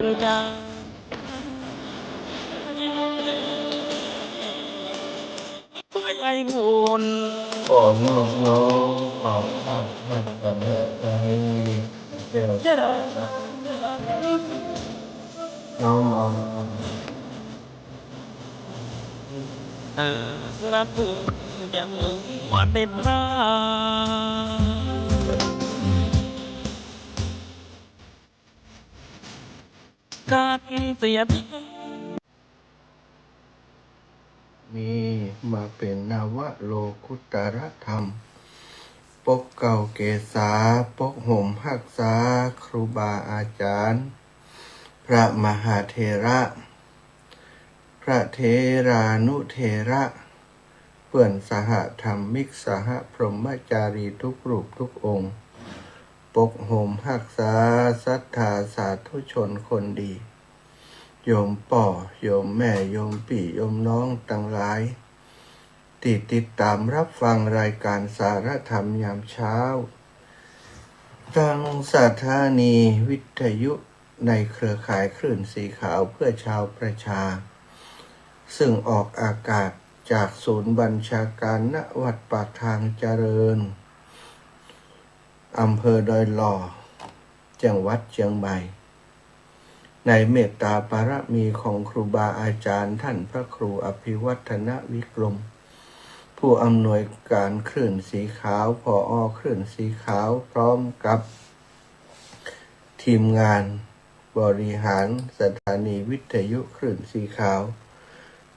ไอ้งูนโอ้โง่โง่เดี๋ยวน้องรับยังว่าเป็นราการเสียมีมาเป็นนวโลกุตรธรรมปกเก่าเกษาปกห่มหักษาครูบาอาจารย์พระมหาเถระพระเถรานุเถระเพื่อนสหธรรมิกสหพรหมจารีทุกรูปทุกองค์ปกห่มหักษาศรัทธาสาธุชนคนดีโยมป่อโยมแม่โยมปี่โยมน้องทั้งหลายที่ติดตามรับฟังรายการสารธรรมยามเช้าทางสถานีวิทยุในเครือข่ายคลื่นสีขาวเพื่อชาวประชาซึ่งออกอากาศจากศูนย์บัญชาการณวัดปากทางเจริญอำเภอดอยหล่อจังหวัดเชียงใหม่ในเมตตาบารมีของครูบาอาจารย์ท่านพระครูอภิวัฒนวิกรมผู้อำนวยการคลื่นสีขาวผอ.คลื่นสีขาวพร้อมกับทีมงานบริหารสถานีวิทยุคลื่นสีขาว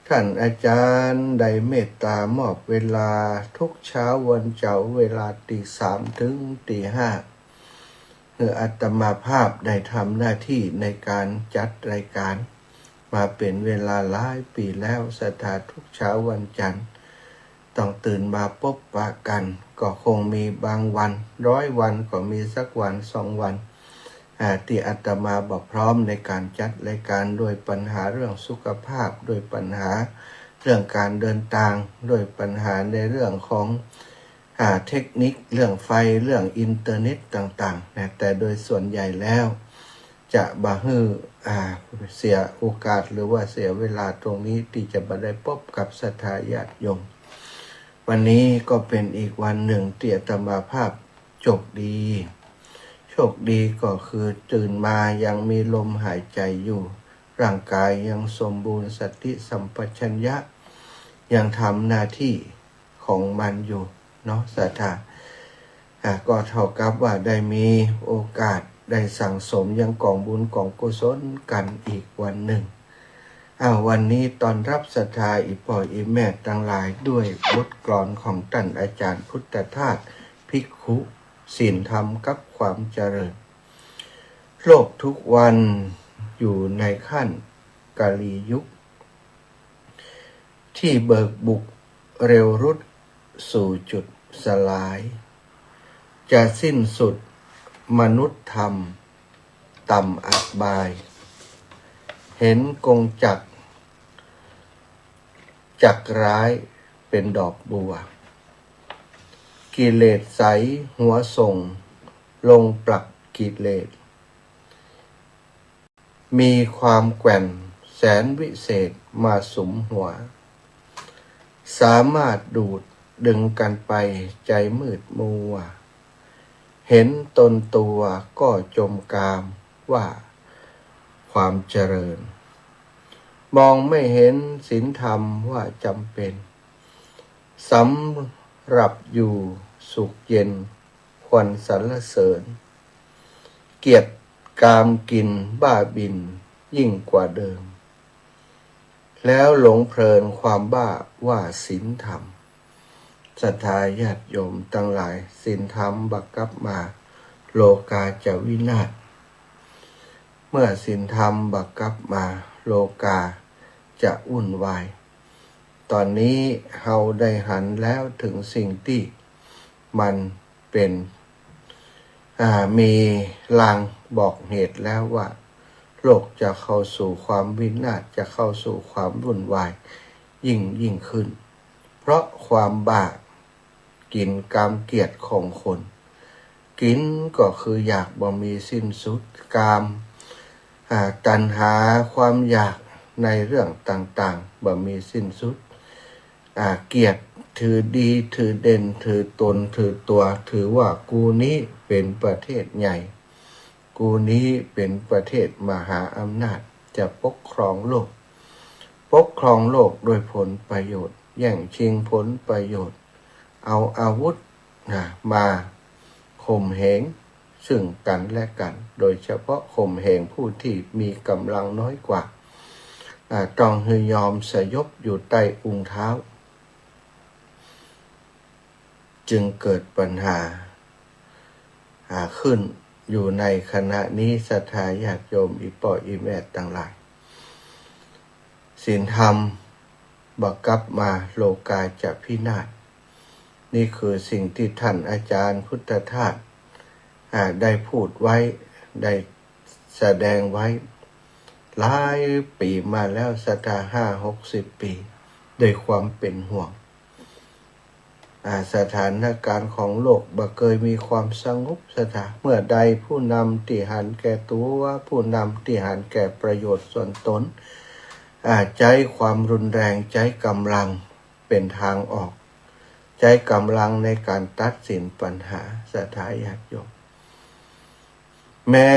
ท่านอาจารย์ได้เมตตามอบเวลาทุกเช้าวันเสาร์เวลาตี 3 ถึงตี 5เพื่ออาตมาภาพได้ทำหน้าที่ในการจัดรายการมาเป็นเวลาหลายปีแล้วสถานทุกเช้าวันจันทร์ต้องตื่นมาพบปะกันก็คงมีบางวัน100 วันก็มีสักวัน2 วันที่อาตมาบอกพร้อมในการจัดรายการด้วยปัญหาเรื่องสุขภาพด้วยปัญหาเรื่องการเดินทางด้วยปัญหาในเรื่องของเทคนิคเรื่องไฟเรื่องอินเทอร์เน็ตต่างๆนะแต่โดยส่วนใหญ่แล้วจะบ่ฮือเสียโอกาสหรือว่าเสียเวลาตรงนี้ที่จะมาได้พบกับศรัทธาญาติโยมวันนี้ก็เป็นอีกวันหนึ่งที่อาตมาภาพโชคดีก็คือตื่นมายังมีลมหายใจอยู่ร่างกายยังสมบูรณ์สติสัมปชัญญะยังทำหน้าที่ของมันอยู่เนาะศรัทธาก็เท่ากับว่าได้มีโอกาสได้สั่งสมยังกองบุญกองกุศลกันอีกวันหนึ่งวันนี้ตอนรับศรัทธาอีพ่ออีแม่ทั้งหลายด้วยบทกลอนของท่านอาจารย์พุทธทาสภิกขุศีลธรรมกับความเจริญโลกทุกวันอยู่ในขั้นกาลียุคที่เบิกบุกเร็วรุดสู่จุดสลายจะสิ้นสุดมนุษยธรรมต่ำอับบายเห็นกงจักรร้ายเป็นดอกบัวกิเลสใสหัวส่งลงปลักกิเลสมีความแกว่งแสนวิเศษมาสุมหัวสามารถดูดดึงกันไปใจมืดมัวเห็นตนตัวก็จมกามว่าความเจริญมองไม่เห็นศีลธรรมว่าจำเป็นสำหรับอยู่สุขเย็นควรสรรเสริญเกียรติกามกินบ้าบินยิ่งกว่าเดิมแล้วหลงเพลินความบ้าว่าศีลธรรมศรัทธาญาติโยมทั้งหลายศีลธรรมบักกับมาโลกาจะวินาศเมื่อศีลธรรมบักกับมาโลกาจะวุ่นวายตอนนี้เฮาได้หันแล้วถึงสิ่งที่มันเป็นมีลางบอกเหตุแล้วว่าโลกจะเข้าสู่ความวินาศจะเข้าสู่ความวุ่นวายยิ่งขึ้นเพราะความบ้ากินกามเกียรติของคนกินก็คืออยากบ่มีสิ้นสุดกาม ตัณหาความอยากในเรื่องต่างๆบ่มีสิ้นสุดเกียรติถือดีถือเด่นถือตนถือตัวถือว่ากูนี้เป็นประเทศใหญ่กูนี้เป็นประเทศมหาอำนาจจะปกครองโลกโดยผลประโยชน์แย่งชิงผลประโยชน์เอาอาวุธมาข่มเหงซึ่งกันและกันโดยเฉพาะข่มเหงผู้ที่มีกำลังน้อยกว่าต้องให้ยอมสยบอยู่ใต้องค์เท้าจึงเกิดปัญหาขึ้นอยู่ในขณะนี้ศรัทธาญาติโยมอีป่ออีแม่ต่างหลายศีลธรรมบักกับมาโลกาจะพินาศนี่คือสิ่งที่ท่านอาจารย์พุทธทาสได้พูดไว้ได้แสดงไว้หลายปีมาแล้วศรัทธา50-60 ปีด้วยความเป็นห่วงสถานการณ์ของโลกบ่เคยมีความสงบสถานเมื่อใดผู้นำที่หันแก่ตัวผู้นำที่หันแก่ประโยชน์ส่วนตนใช้ความรุนแรงใช้กำลังเป็นทางออกใช้กำลังในการตัดสินปัญหาศรัทธาญาติโยมแม้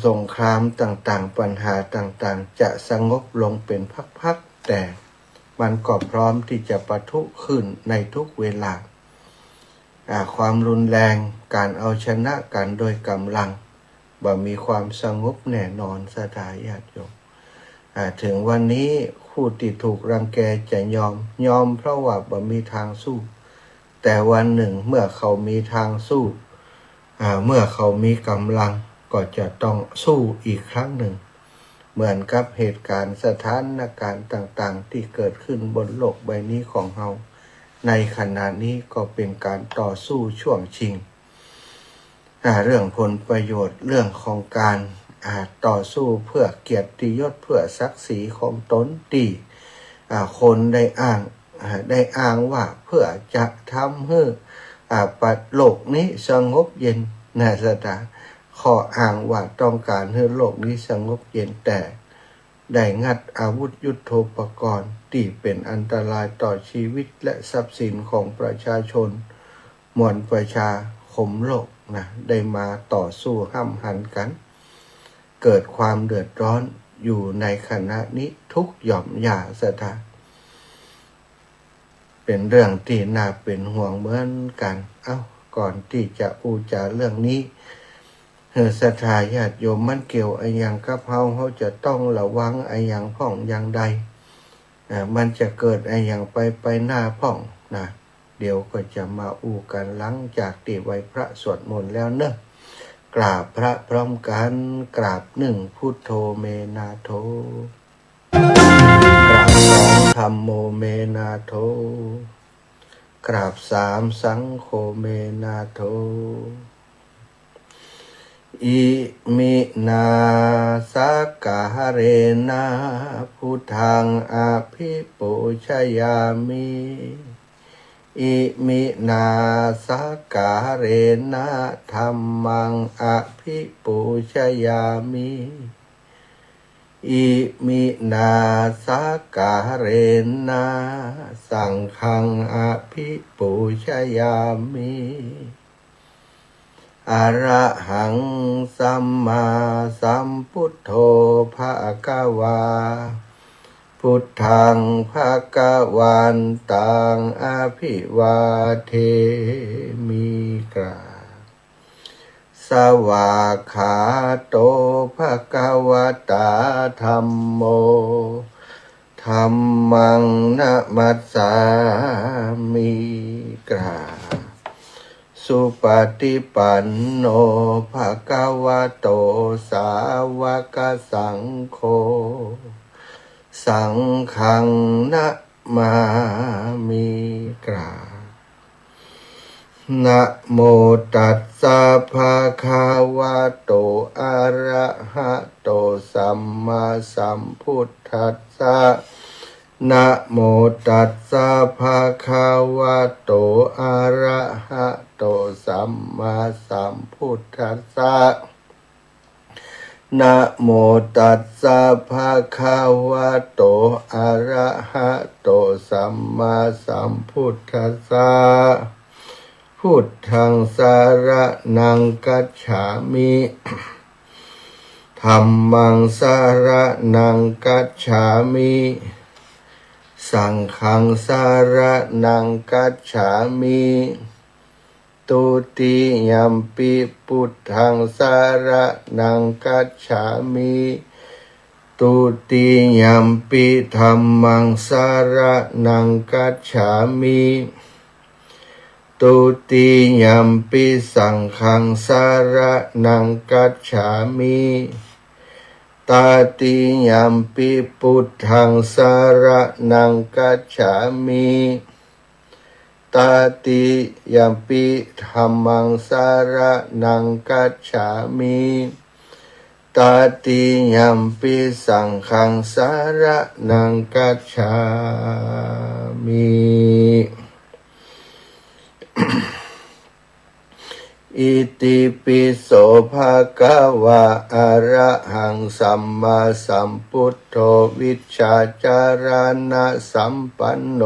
สงครามต่างๆปัญหาต่างๆจะสงบลงเป็นพักๆแต่มันก็พร้อมที่จะปะทุขึ้นในทุกเวลาความรุนแรงการเอาชนะกันโดยกำลังบ่มีความสงบแน่นอนศรัทธาญาติโยมถึงวันนี้ผู้ที่ถูกรังแกจะยอมเพราะว่าบ่มีทางสู้แต่วันหนึ่งเมื่อเขามีทางสู้เมื่อเขามีกำลังก็จะต้องสู้อีกครั้งหนึ่งเหมือนกับเหตุการณ์สถานการณ์ต่างๆที่เกิดขึ้นบนโลกใบนี้ของเราในขณะนี้ก็เป็นการต่อสู้ช่วงชิงเรื่องผลประโยชน์เรื่องของการต่อสู้เพื่อเกียรติยศเพื่อศักดิ์ศรีของตนที่คนได้อ้างว่าเพื่อจะทำให้ปัดโลกนี้สงบเย็นนะศรัทธาข้ออ้างว่าต้องการให้โลกนี้สงบเย็นแต่ได้งัดอาวุธยุทโธปกรณ์ที่เป็นอันตรายต่อชีวิตและทรัพย์สินของประชาชนมวลประชาคมโลกได้มาต่อสู้ห้ำหันกันเกิดความเดือดร้อนอยู่ในขณะนี้ทุกหย่อมหย่าศรัทธาเป็นเรื่องที่น่าเป็นห่วงเหมือนกันก่อนที่จะอูจาเรื่องนี้ศรัทธาญาติโยมมันเกี่ยวอะไรอย่างกับเขาจะต้องระวังอะไรอย่างพ่องอย่างใดมันจะเกิดอะไรอย่างไปหน้าพ่องเดี๋ยวก็จะมาอูกันหลังจากที่ไหว้พระสวดมนต์แล้วเนอะกราบพระพร้อมกันกราบ1พุทโธเมนาโธกราบ2ธัมโมเมนาโธกราบ3สังโฆเมนาโธอิมินาสักกะเรนะพุทธังอภิปูชยามิอิมินาสักกะเรนะธัมมังอภิปูชยามิอิมินาสักกะเรนะสังฆังอภิปูชยามิอรหังสัมมาสัมพุทโธภะคะวาพุทธังภะคะวันตังอภิวาเทมิกราสวากขาโตภะคะวะตาธัมโมธัมมังนะมัสสามิกราสุปฏิปันโนภะคะวะโตสาวกสังโฆสังฆังนะมามิกรานะโมตัสสะภะคะวะโตอะระหะโตสัมมาสัมพุทธัสสะนะโมตัสสะภะคะวะโตอะระหะโตสัมมาสัมพุทธัสสะ นะโมตัสสะภะคะวะโตอะระหะโตสัมมาสัมพุทธัสสะพุทธังสารนังกัจฉามิธัมมังสารนังกัจฉามิสังฆังสารนังกัจฉามิตุติยัมปิพุทธังสารนังกัจฉามิตุติยัมปิธัมมังสารนังกัจฉามิตุติยัมปิสังฆังสารนังกัจฉามิตาติยัมปิพุทธังสารนังกัจฉามิตาติยัมปิธัมมังสารนังกัจฉามิตาติยัมปิสังฆังสารนังกัจฉามิอิติปิโสภะคะวะอะระหังสัมมาสัมพุทโธวิชชาจารณะสัมปันโน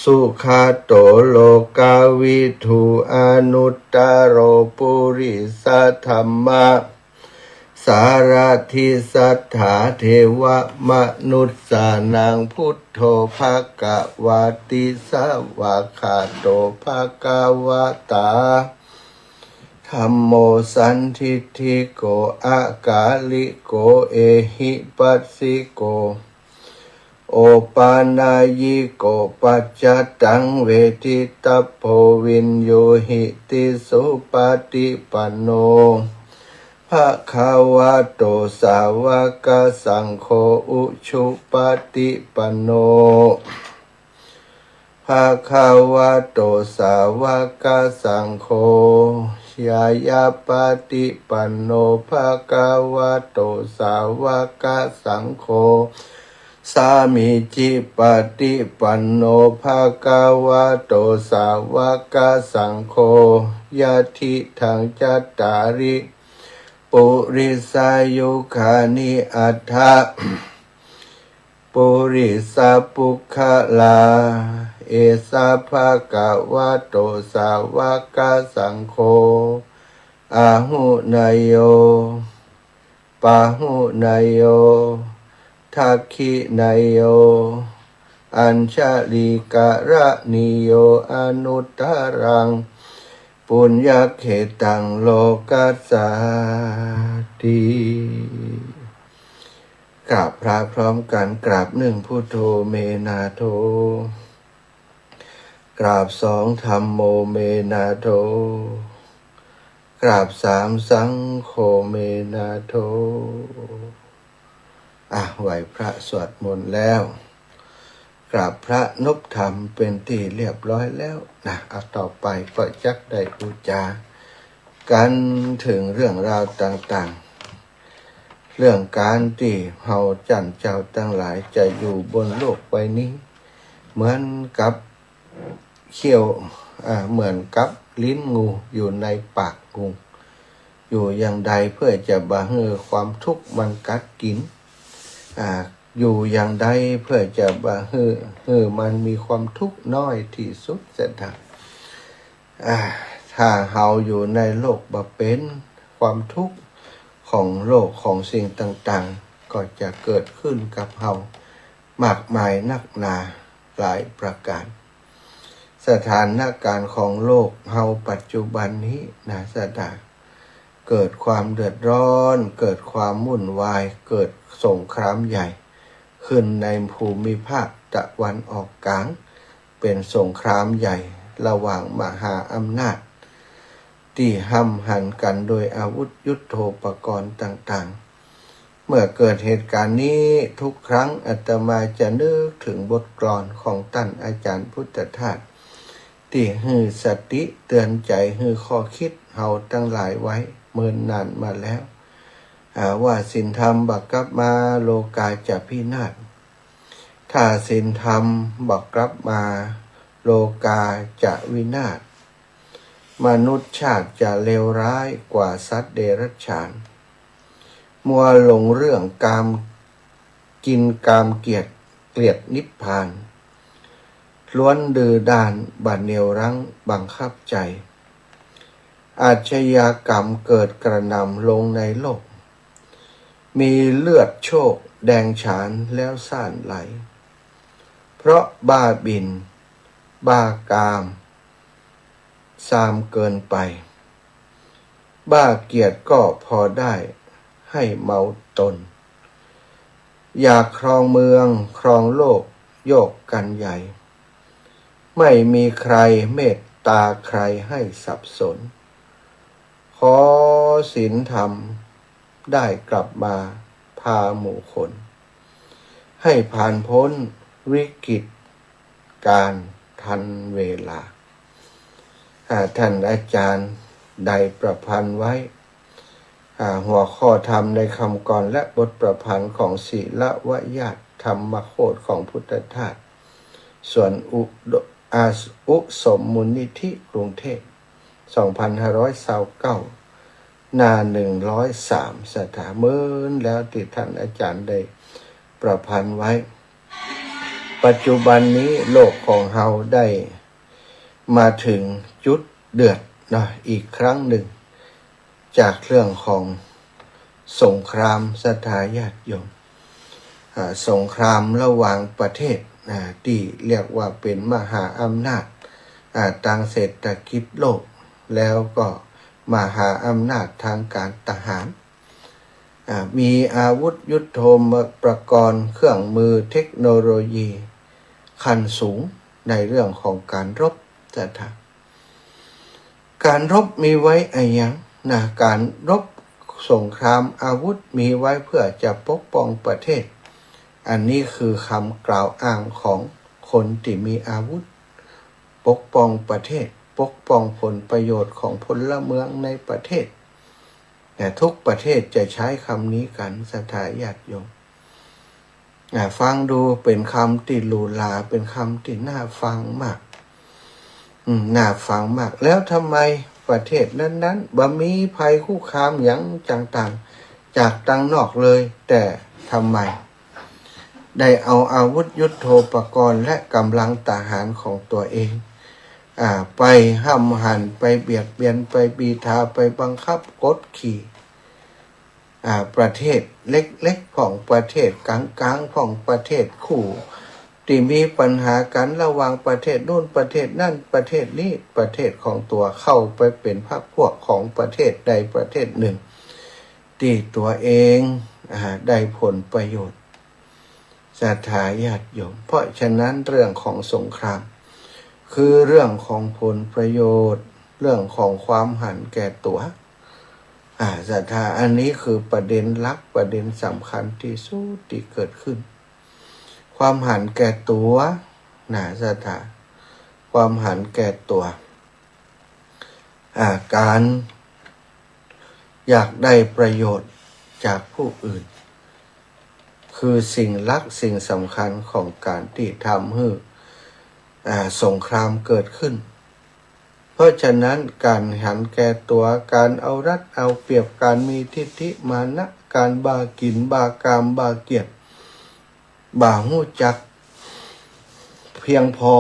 สุขโตโลกาวิทูอนุตตโรปุริสธัมมะสารทิสัทธาเทวมนุษย์สานังพุทโธภควาติสวากขาโตภควตาธัมโมสันทิฏฐิโกอากาลิโกเอหิปัสสิโกโอปานายิโกปัจจตังเวทิตาโพวินโยหิติสุปฏิปันโนภะคะวะโตสาวกสังโฆอุชุปฏิปันโนภะคะวะโตสาวกสังโฆยายาปฏิปันโนภะคะวะโตสาวกสังโฆสามิจิปฏิปันโนภะคะวะโตสาวกสังโฆยะทิทังจัตตาริปุริสายุขานิอัฏฐะปุริสปุคลาเอสะภะคะวะโตสาวกสังโฆอาหุนายโยปาหุนายโยทักขินายโยอัญชลิกะระนิโยอนุตตรังปุญญเขตังโลกัสสาติกราบพระพร้อมกันกราบหนึ่งพุทโธเมนาโธกราบสองธัมโมเมนาโธกราบสามสังโฆเมนาโธไหวพระสวดมนต์แล้วกราบพระนพธรรมเป็นที่เรียบร้อยแล้วนะต่อไปก็จักได้บูชากันถึงเรื่องราวต่างๆเรื่องการที่เฮาจันเจ้าทั้งหลายจะอยู่บนโลกใบนี้เหมือนกับเขี้ยวเหมือนกับลิ้นงูอยู่ในปากงูอยู่อย่างใดเพื่อจะบ่ให้ความทุกข์มันกัดกินอยู่อย่างใดเพื่อจะบ่ให้มันมีความทุกข์น้อยที่สุดเสียทีถ้าเฮาอยู่ในโลกบ่เป็นความทุกข์ของโลกของสิ่งต่างๆก็จะเกิดขึ้นกับเฮามากมายนักหนาหลายประการสถานการณ์ของโลกเฮาปัจจุบันนี้นะสดาเกิดความเดือดร้อนเกิดความวุ่นวายเกิดสงครามใหญ่ขึ้นในภูมิภาคตะวันออกกลางเป็นสงครามใหญ่ระหว่างมหาอำนาจที่ห้ำหั่นกันโดยอาวุธยุทโธปกรณ์ต่างๆเมื่อเกิดเหตุการณ์นี้ทุกครั้งอาตมาจะนึกถึงบทกลอนของท่านอาจารย์พุทธทาสที่ให้สติเตือนใจให้ข้อคิดเฮาตั้งหลายไว้เมื่อนานมาแล้วว่าศีลธรรมบักกลับมาโลกาจะพินาศถ้าศีลธรรมบักกลับมาโลกาจะวินาศมนุษย์ชาติจะเลวร้ายกว่าสัตว์เดรัจฉาน มัวหลงเรื่องกามกินกามเกลียดนิพพานล้วนดื้อด้านบัดเหนี่ยวรั้งบังคับใจอาชญากรรมเกิดกระหน่ำลงในโลกมีเลือดโชกแดงฉานแล้วซ่านไหลเพราะบ้าบินบ้ากามซามเกินไปบ้าเกียรติก็พอได้ให้เมาตนอยากครองเมืองครองโลกโยกกันใหญ่ไม่มีใครเมตตาใครให้สับสนขอศีลธรรมได้กลับมาพาหมู่คนให้ผ่านพ้นวิกฤตการทันเวลาท่านอาจารย์ได้ประพันธ์ไว้หัวข้อธรรมในคำกรและบทประพันธ์ของศิลวญาติธรรมโคตของพุทธทาสส่วนอุสมมูลนิธิกรุงเทพ2529หน้า103สถาเมินแล้วที่ท่านอาจารย์ได้ประพันธ์ไว้ปัจจุบันนี้โลกของเราได้มาถึงจุดเดือดนะอีกครั้งหนึ่งจากเรื่องของสงครามศรัทธาญาติโยมสงครามระหว่างประเทศที่เรียกว่าเป็นมหาอำนาจทางเศรษฐกิจโลกแล้วก็มหาอำนาจทางการทหารมีอาวุธยุทโธปกรณ์เครื่องมือเทคโนโลยีขั้นสูงในเรื่องของการรบศรัทธาการรบมีไว้อะไรอย่างการรบสงครามอาวุธมีไว้เพื่อจะปกป้องประเทศอันนี้คือคำกล่าวอ้างของคนที่มีอาวุธปกป้องประเทศปกป้องผลประโยชน์ของพลเมืองในประเทศแต่ทุกประเทศจะใช้คำนี้กันศรัทธาญาติโยมฟังดูเป็นคำที่หรูหราเป็นคำที่น่าฟังมากน่าฟังมากแล้วทำไมประเทศนั้นๆบ่มีภัยคุกคามอย่างต่างๆจากต่างนอกเลยแต่ทำไมได้เอาอาวุธยุทโธปกรณ์และกำลังทหารของตัวเองไปห้ำหั่นไปเบียดเบียนไปบีทาไปบังคับกดขี่ประเทศเล็กๆของประเทศกลางๆของประเทศคู่ที่มีปัญหากันระหว่างประเทศนู่นประเทศนั่นประเทศนี้ประเทศของตัวเข้าไปเป็นพรรคพวกของประเทศใดประเทศหนึ่งที่ตัวเองได้ผลประโยชน์ศรัทธาญาติโยมเพราะฉะนั้นเรื่องของสงครามคือเรื่องของผลประโยชน์เรื่องของความหันแก่ตัวศรัทธาอันนี้คือประเด็นหลักประเด็นสำคัญที่สุดที่เกิดขึ้นความหันแก่ตัวศรัทธาความหันแก่ตัวการอยากได้ประโยชน์จากผู้อื่นคือสิ่งลักสิ่งสำคัญของการที่ทำให้สงครามเกิดขึ้นเพราะฉะนั้นการหันแก่ตัวการเอารัดเอาเปรียบการมีทิฏฐิมานะการบากินบากามบาเกียรติบ่าหู้จักเพียงพอ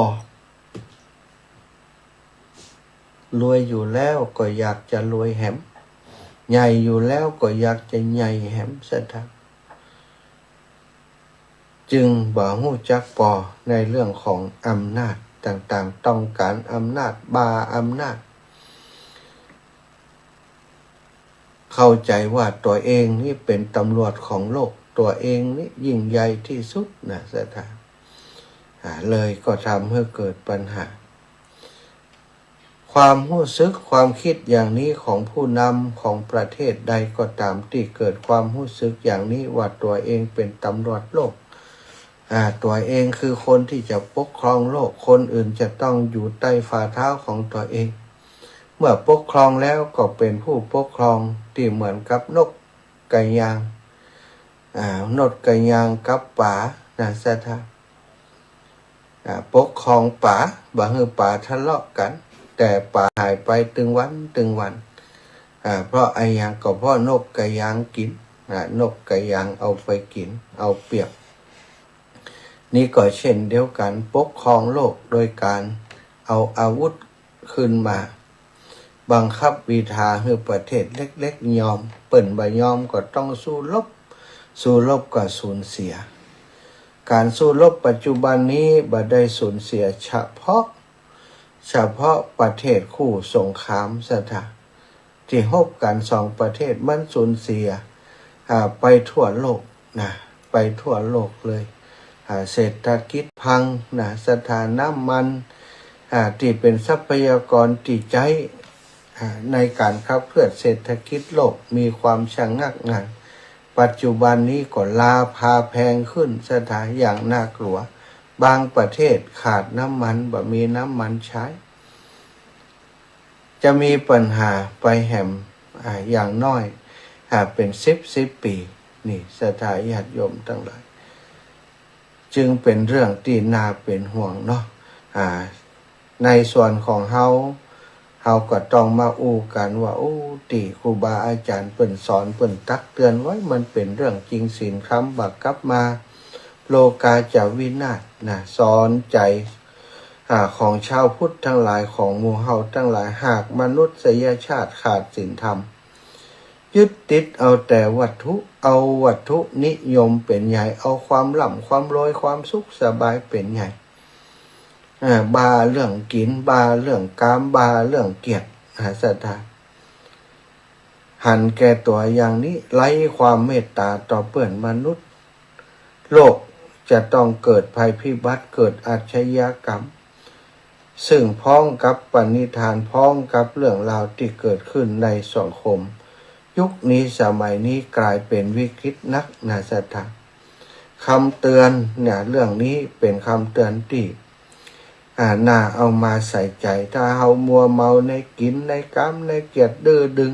รวยอยู่แล้วก็อยากจะรวยแหมใหญ่อยู่แล้วก็อยากจะใหญ่แหมซะทั้งจึงบ่าหู้จักพอในเรื่องของอำนาจต่างๆต้องการอำนาจบาอำนาจเข้าใจว่าตัวเองนี่เป็นตำรวจของโลกตัวเองนี่ยิ่งใหญ่ที่สุดสถานเลยก็ทำให้เกิดปัญหาความรู้สึกความคิดอย่างนี้ของผู้นำของประเทศใดก็ตามที่เกิดความรู้สึกอย่างนี้ว่าตัวเองเป็นตำรวจโลกตัวเองคือคนที่จะปกครองโลกคนอื่นจะต้องอยู่ใต้ฝ่าเท้าของตัวเองเมื่อปกครองแล้วก็เป็นผู้ปกครองที่เหมือนกับนกไก่ยางนกไก่ยางกับป่าสถาปกครองป่าบางป่าทะเลาะกันแต่ป่าหายไปตึงวันเพราะไอ้ยางก็เพราะนกไก่ยางกิน นกกระยางเอาไปกินเอาเปรียบนี่ก็เช่นเดียวกันปกครองโลกโดยการเอาอาวุธขึ้นมาบังคับวีทาให้ประเทศเล็กๆยอมเปิ่นบ่ยอมก็ต้องสู้รบก็สูญเสียการสู้รบปัจจุบันนี้บ่ได้สูญเสียเฉพาะประเทศคู่สงครามสถานที่ฮบกันสองประเทศมันสูญเสียไปทั่วโลกนะไปทั่วโลกเลยเศรษฐกิจพังนะสถานะมันที่เป็นทรัพยากรที่ใช้ในการขับเคลื่อนเศรษฐกิจโลกมีความชะงักงันปัจจุบันนี้ก็ราคาแพงขึ้นสถานอย่างน่ากลัวบางประเทศขาดน้ำมันบ่มีน้ำมันใช้จะมีปัญหาไปแหมอย่างน้อยเป็น10 ปีนี่สถานญาติโยมทั้งหลายจึงเป็นเรื่องที่น่าเป็นห่วงเนาะในส่วนของเฮาก็ต้องมาอู้กันว่าติครูบาอาจารย์เปิ่นสอนเปิ่นตักเตือนไว้มันเป็นเรื่องจริงศีลคำบักกลับมาโลกาจะวินาศนะสอนใจของชาวพุทธทั้งหลายของหมู่เฮาทั้งหลายหากมนุษยชาติขาดศีลธรรมยึดติดเอาแต่วัตถุนิยมเป็นใหญ่เอาความร่ำความรวยความสุขสบายเป็นใหญ่บาเรื่องกินบาเรื่องกามบาเรื่องเกียรติศรัทธาหันแก่ตัวอย่างนี้ไร้ความเมตตาต่อเพื่อนมนุษย์โลกจะต้องเกิดภัยพิบัติเกิดอาชญากรรมซึ่งพ้องกับปณิธานพ้องกับเรื่องราวที่เกิดขึ้นในสังคมยุคนี้สมัยนี้กลายเป็นวิกฤตนักนาศรัทธาคำเตือนเนี่ยเรื่องนี้เป็นคำเตือนที่น่าเอามาใส่ใจถ้าเฮามัวเมาในกินในกามในเกียรติดื้อดึง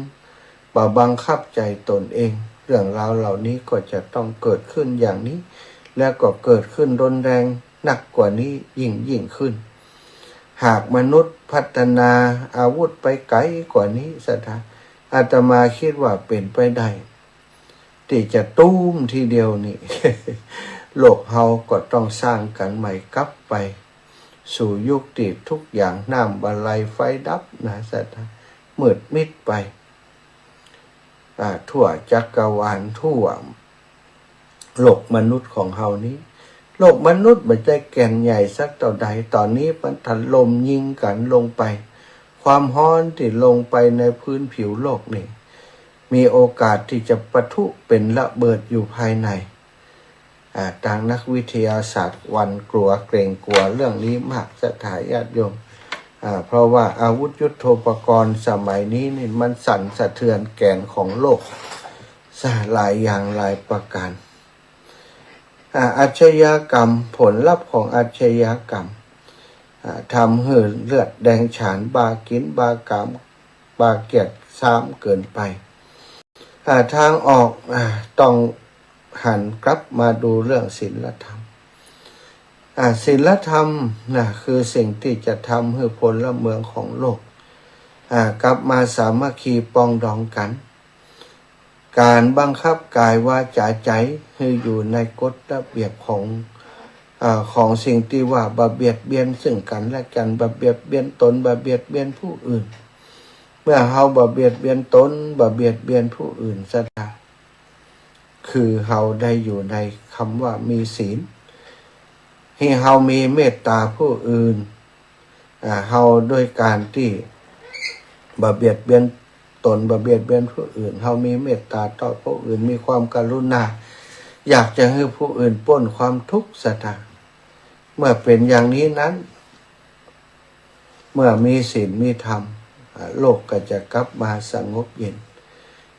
บังคับใจตนเองเรื่องราวเหล่านี้ก็จะต้องเกิดขึ้นอย่างนี้แล้วก็เกิดขึ้นรุนแรงหนักกว่านี้ยิ่งขึ้นหากมนุษย์พัฒนาอาวุธไปไกลกว่านี้สถานอาตมาคิดว่าเป็นไปได้ที่จะตุ้มทีเดียวนี่ โลกเฮาก็ต้องสร้างกันใหม่กลับไปสู่ยุคที่ทุกอย่างน้ำบรรลัยไฟดับนะสัตว์มืดมิดไปทั่วจักรวาลทั่วโลกมนุษย์ของเฮานี้โลกมนุษย์ไม่ใช่แก่นใหญ่สักเท่าใดตอนนี้มันถล่มยิงกันลงไปความร้อนที่ลงไปในพื้นผิวโลกนี่มีโอกาสที่จะปะทุเป็นระเบิดอยู่ภายในทางนักวิทยาศาสตร์วันกลัวเกรงกลัวเรื่องนี้มากสถานญาติโยมเพราะว่าอาวุธยุทโธปกรณ์สมัยนี้นี่มันสั่นสะเทือนแก่นของโลกหลายอย่างหลายประการอาชญากรรมผลลัพธ์ของอาชญากรรมทำให้เลือดแดงฉานบากินบากามบาเกียรติซ้ำเกินไปทางออกต้องหันกลับมาดูเรื่องศีลธรรมศีลธรรมนะคือสิ่งที่จะทำให้พลเมืองของโลกกลับมาสามัคคีปองดองกันการบังคับกายวาจาใจให้อยู่ในกฎระเบียบของสิ่งที่ว่าบ่เบียดเบียนซึ่งกันและกันบ่เบียดเบียนตนบ่เบียดเบียนผู้อื่นเมื่อเฮาบ่เบียดเบียนตนบ่เบียดเบียนผู้อื่นซะคือเฮาได้อยู่ในคำว่ามีศีลให้เฮามีเมตตาผู้อื่นเฮาด้วยการที่บ่เบียดเบียนตนบ่เบียดเบียนผู้อื่นเฮามีเมตตาต่อผู้อื่นมีความกรุณาอยากจะให้ผู้อื่นพ้นความทุกข์สถานเมื่อเป็นอย่างนี้นั้นเมื่อมีศีลมีธรรมโลกก็จะกลับมาสงบเย็น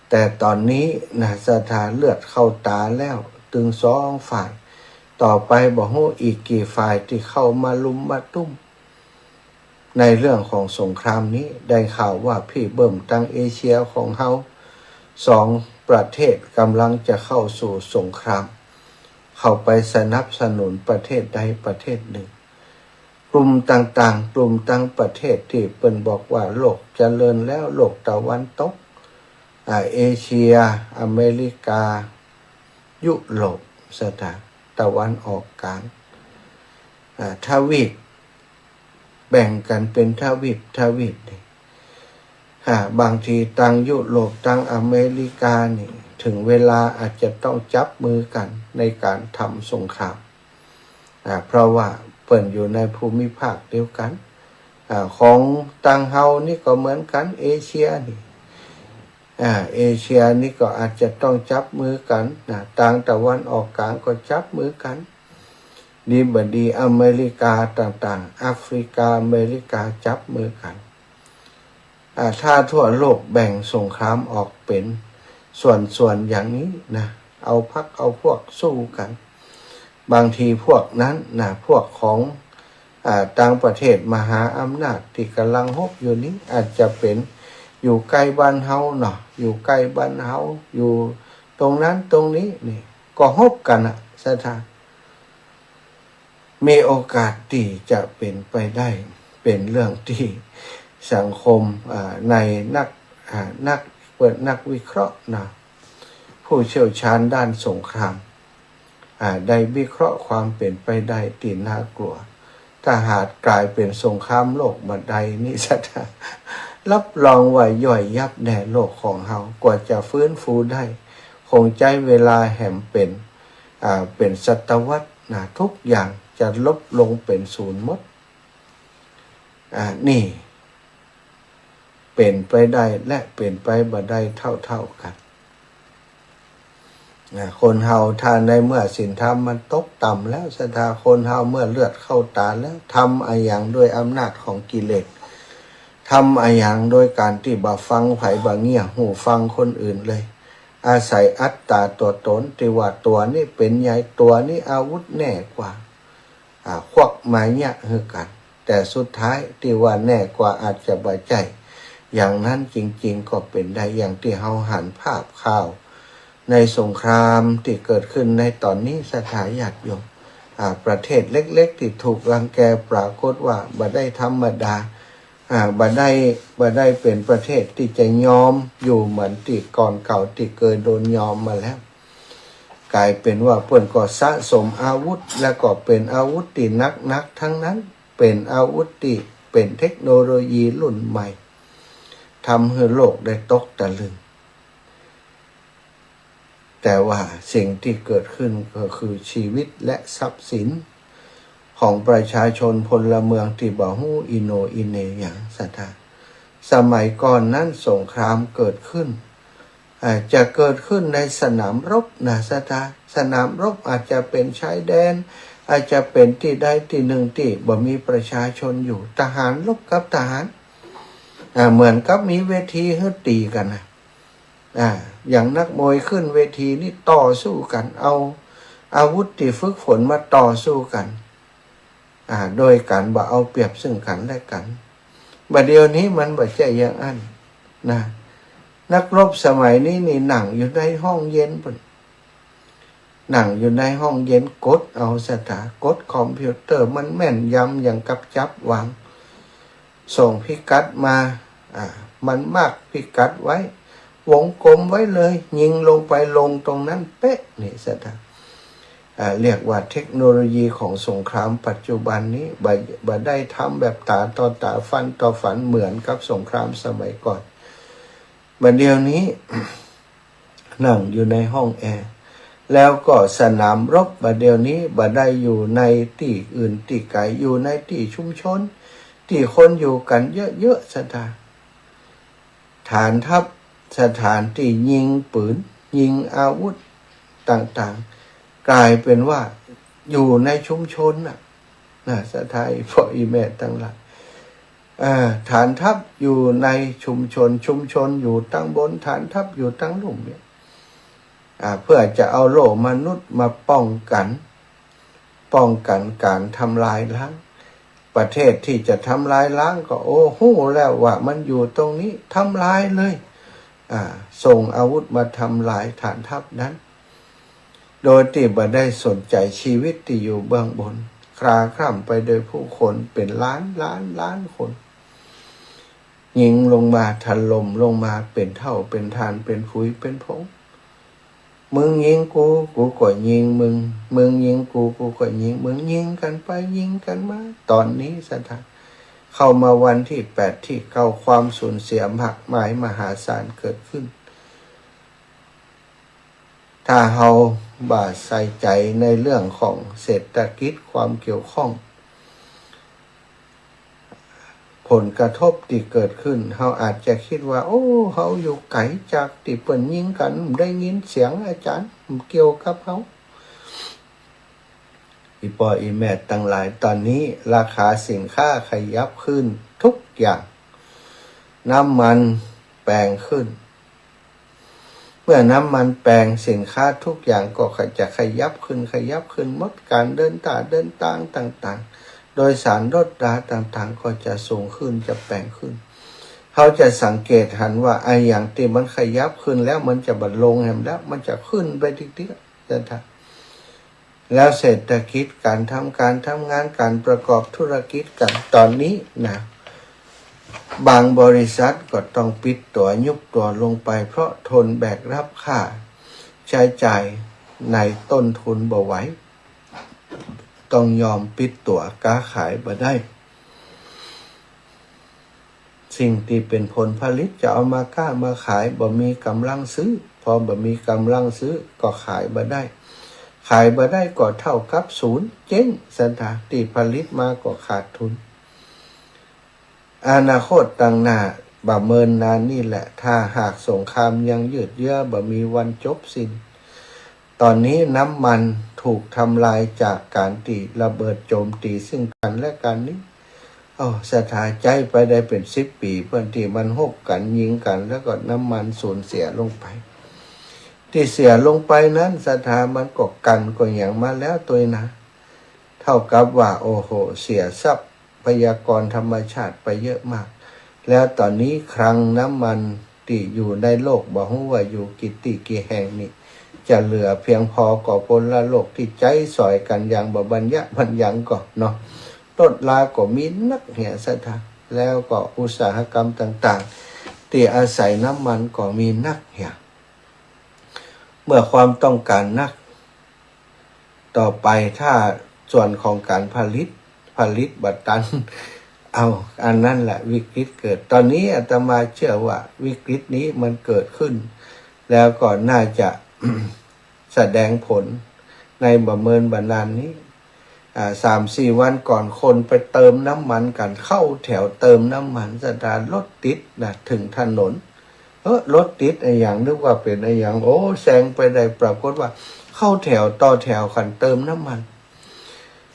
แต่ตอนนี้นะสถานเลือดเข้าตาแล้วตึงสองฝ่ายต่อไปบ่ฮู้อีกกี่ฝ่ายที่เข้ามาลุมมาตุ้มในเรื่องของสงครามนี้ได้ข่าวว่าพี่เบิ่มทางเอเชียของเฮา2 ประเทศกำลังจะเข้าสู่สงครามเข้าไปสนับสนุนประเทศใดประเทศหนึ่งกลุ่มต่างๆกลุ่มต่างประเทศที่เปิ้นบอกว่าโลกเจริญแล้วโลกตะวันตก เอเชียอเมริกายุโรปสถานตะวันออกกลางทวีปแบ่งกันเป็นทวีปนี่บางทีตั้งยุโรปตั้งอเมริกานี่ถึงเวลาอาจจะต้องจับมือกันในการทำสงครามเพราะว่าเปิ่นอยู่ในภูมิภาคเดียวกันของตังเฮานี่ก็เหมือนกันเอเชียนี่เอเชียนี่ก็อาจจะต้องจับมือกันต่างตะวันออกกลางก็จับมือกันดีบดีอเมริกาต่างๆแอฟริกาอเมริกาจับมือกันถ้าทั่วโลกแบ่งสงครามออกเป็นส่วนอย่างนี้นะเอาพรรคเอาพวกสู้กันบางทีพวกนั้นพวกของต่างประเทศมหาอำนาจที่กำลังฮบอยู่นี้อาจจะเป็นอยู่ใกล้บ้านเฮาเนาะอยู่ใกล้บ้านเฮาอยู่ตรงนั้นตรงนี้นี่ก็ฮบกันสถานมีโอกาสที่จะเป็นไปได้เป็นเรื่องที่สังคมในนักวิเคราะห์ผู้เชี่ยวชาญด้านสงครามได้วิเคราะห์ความเป็นไปได้ที่น่ากลัวถ้าหากกลายเป็นสงครามโลกบัดใดนี้จะรับรองว่าย่อยยับแน่โลกของเฮากว่าจะฟื้นฟูได้คงใช้เวลาแหมเป็นศตวรรษทุกอย่างจะลบลงเป็นศูนย์หมดนี่เป็นไปได้และเป็นไปบ่ได้เท่ากันคนเฮาถ้าในเมื่อศีลธรรมมันตกต่ำแล้วศรัทธาคนเฮาเมื่อเลือดเข้าตาแล้วทำอะไรอย่างด้วยอำนาจของกิเลสทำอะไรอย่างโดยการที่บ่ฟังไผบ่เงี่ยหูฟังคนอื่นเลยอาศัยอัตตาตัวตนที่ว่าตัวนี้เป็นใหญ่ตัวนี้อาวุธแน่กว่าควักไม้เนี่ยคือกันแต่สุดท้ายที่ว่าแน่กว่าอาจจะบ่ใจอย่างนั้นจริงๆก็เป็นได้อย่างที่เฮาหันภาพข่าวในสงครามที่เกิดขึ้นในตอนนี้สถาญาติโยมประเทศเล็กๆที่ถูกรังแกปรากฏว่าบ่ได้ธรรมดาบ่ได้เป็นประเทศที่จะยอมอยู่เหมือนที่ก่อนเก่าที่เคยโดนยอมมาแล้วกลายเป็นว่าเพิ่นก็สะสมอาวุธและก็เป็นอาวุธที่นักทั้งนั้นเป็นอาวุธที่เป็นเทคโนโลยีรุ่นใหม่ทำให้โลกได้ตกตะลึงแต่ว่าสิ่งที่เกิดขึ้นก็คือชีวิตและทรัพย์สินของประชาชนพลเมืองที่บ่ฮู้อิโนอิเนอย่างศรัทธาสมัยก่อนนั้นสงครามเกิดขึ้นจะเกิดขึ้นในสนามรบศรัทธาสนามรบอาจจะเป็นชายแดนอาจจะเป็นที่ใดที่หนึ่งที่บ่มีประชาชนอยู่ทหารรบกับทหารเหมือนกับมีเวทีให้ตีกันอย่างนักมวยขึ้นเวทีนี่ต่อสู้กันเอาอาวุธที่ฝึกฝนมาต่อสู้กันโดยการบ่เอาเปรียบซึ่งกันและกันบัดเดี๋ยวนี้มันบ่ใช่อย่างนั้นนักรบสมัยนี้นี่หนังอยู่ในห้องเย็นปุ่นหนังอยู่ในห้องเย็นกดเอากดคอมพิวเตอร์มันแม่นยำอย่างกับจับวางส่งพิกัดมามันมากพิกัดไว้วงกลมไว้เลยยิงลงไปลงตรงนั้นเป๊ะนี่เรียกว่าเทคโนโลยีของสงครามปัจจุบันนี้บ่ได้ทำแบบตาต่อตาฟันต่อฟันเหมือนกับสงครามสมัยก่อนบัดเดี๋ยวนี้ นั่งอยู่ในห้องแอร์แล้วก็สนามรบบัดเดี๋ยวนี้บ่ได้อยู่ในที่อื่นที่ไกลอยู่ในที่ชุมชนที่คนอยู่กันเยอะๆฐานทัพสถานที่ยิงปืนยิงอาวุธต่างๆกลายเป็นว่าอยู่ในชุมชนสถานพ่ออีแม่ทั้งหลายฐานทัพอยู่ในชุมชนอยู่ตั้งบนฐานทัพอยู่ตั้งลุ่มเนี่ยเพื่อจะเอาโลกมนุษย์มาป้องกันการทำลายล้างประเทศที่จะทำลายล้างก็ฮู้แล้วว่ามันอยู่ตรงนี้ทำลายเลยส่งอาวุธมาทำลายฐานทัพนั้นโดยที่บ่ได้สนใจชีวิตที่อยู่เบื้องบนคลาคล่ำไปโดยผู้คนเป็นล้านคน ยิงลงมาถล่มลงมาเป็นเท่าเป็นทานเป็นผุยเป็นผงมึงยิงกูกูก็ยิงมึงมึงยิงกูกูก็ยิงมึงยิงกันไปยิงกันมาตอนนี้สถานเข้ามาวันที่8ที่9ความสูญเสียมากมายมหาศาลเกิดขึ้นถ้าเฮาบ่าใส่ใจในเรื่องของเศรษฐกิจความเกี่ยวข้องผลกระทบที่เกิดขึ้นเฮาอาจจะคิดว่าโอ้เฮาอยู่ไกลจากที่เปิ้นยิงกันได้ยินเสียงอาจารย์เกี่ยวกับเฮาอีปออีแม่ตั้งหลายตอนนี้ราคาสินค้าขยับขึ้นทุกอย่างน้ำมันแพงขึ้นเมื่อน้ำมันแพงสินค้าทุกอย่างก็จะขยับขึ้นหมดการเดินทางต่างๆโดยสารรถราต่างๆก็จะสูงขึ้นจะแพงขึ้นเขาจะสังเกตหันว่าไอ้อย่างที่มันขยับขึ้นแล้วมันจะบัดลงแหมแล้วมันจะขึ้นไปทีๆจะทักแล้วเศรษฐกิจการทำงานการประกอบธุรกิจกันตอนนี้นะบางบริษัทก็ต้องปิดตัวยุบตัวลงไปเพราะทนแบกรับค่าใช้จ่ายในต้นทุนบ่ไหวต้องยอมปิดตัวค้าขายบ่ได้สิ่งที่เป็นผลผลิตจะเอามาค้ามาขายบ่มีกำลังซื้อพอบ่มีกำลังซื้อก็ขายบ่ได้ขายบ่ได้ก็เท่ากับศูนย์เจ๊งสถานที่ผลิตมาก็ขาดทุนอนาคตต่างหน้าบ่เมินนานนี่แหละถ้าหากสงครามยังยืดเยื้อบ่มีวันจบสิ้นตอนนี้น้ำมันถูกทำลายจากการตีระเบิดโจมตีซึ่งกันและกันนี้สถานใจไปได้เป็น10 ปีเพื่อนที่มันหกกันยิงกันแล้วก็น้ำมันสูญเสียลงไปที่เสียลงไปนั้นสถานมันก็กันก็อย่างมาแล้วตัวนะเท่ากับว่าโอ้โหเสียทรัพยากรธรรมชาติไปเยอะมากแล้วตอนนี้คลังน้ำมันที่อยู่ในโลกบ่ฮู้ว่าอยู่กี่แห่งนี่จะเหลือเพียงพอก่อพลโลกที่ใจสอยกันอย่างบ่บัญญัติบัญญังก่อนเนาะรถลาก็มีนักเหี่ยสถานแล้วก็อุตสาหกรรมต่างๆที่อาศัยน้ำมันก็มีนักเหี่ยเมื่อความต้องการนักต่อไปถ้าส่วนของการผลิตบัตรตันอันนั้นแหละวิกฤตเกิดตอนนี้อาตมาเชื่อว่าวิกฤตนี้มันเกิดขึ้นแล้วก็น่าจะ แสดงผลในบ่เมินบันดาลนี้3-4 วันก่อนคนไปเติมน้ำมันกันเข้าแถวเติมน้ำมันสถานรถติดนะถึงถนนรถติดไอ้อย่างนึกว่าเป็นไอ้อย่างโอ้แซงไปได้ปรากฏว่าเข้าแถวต่อแถวกันเติมน้ำมัน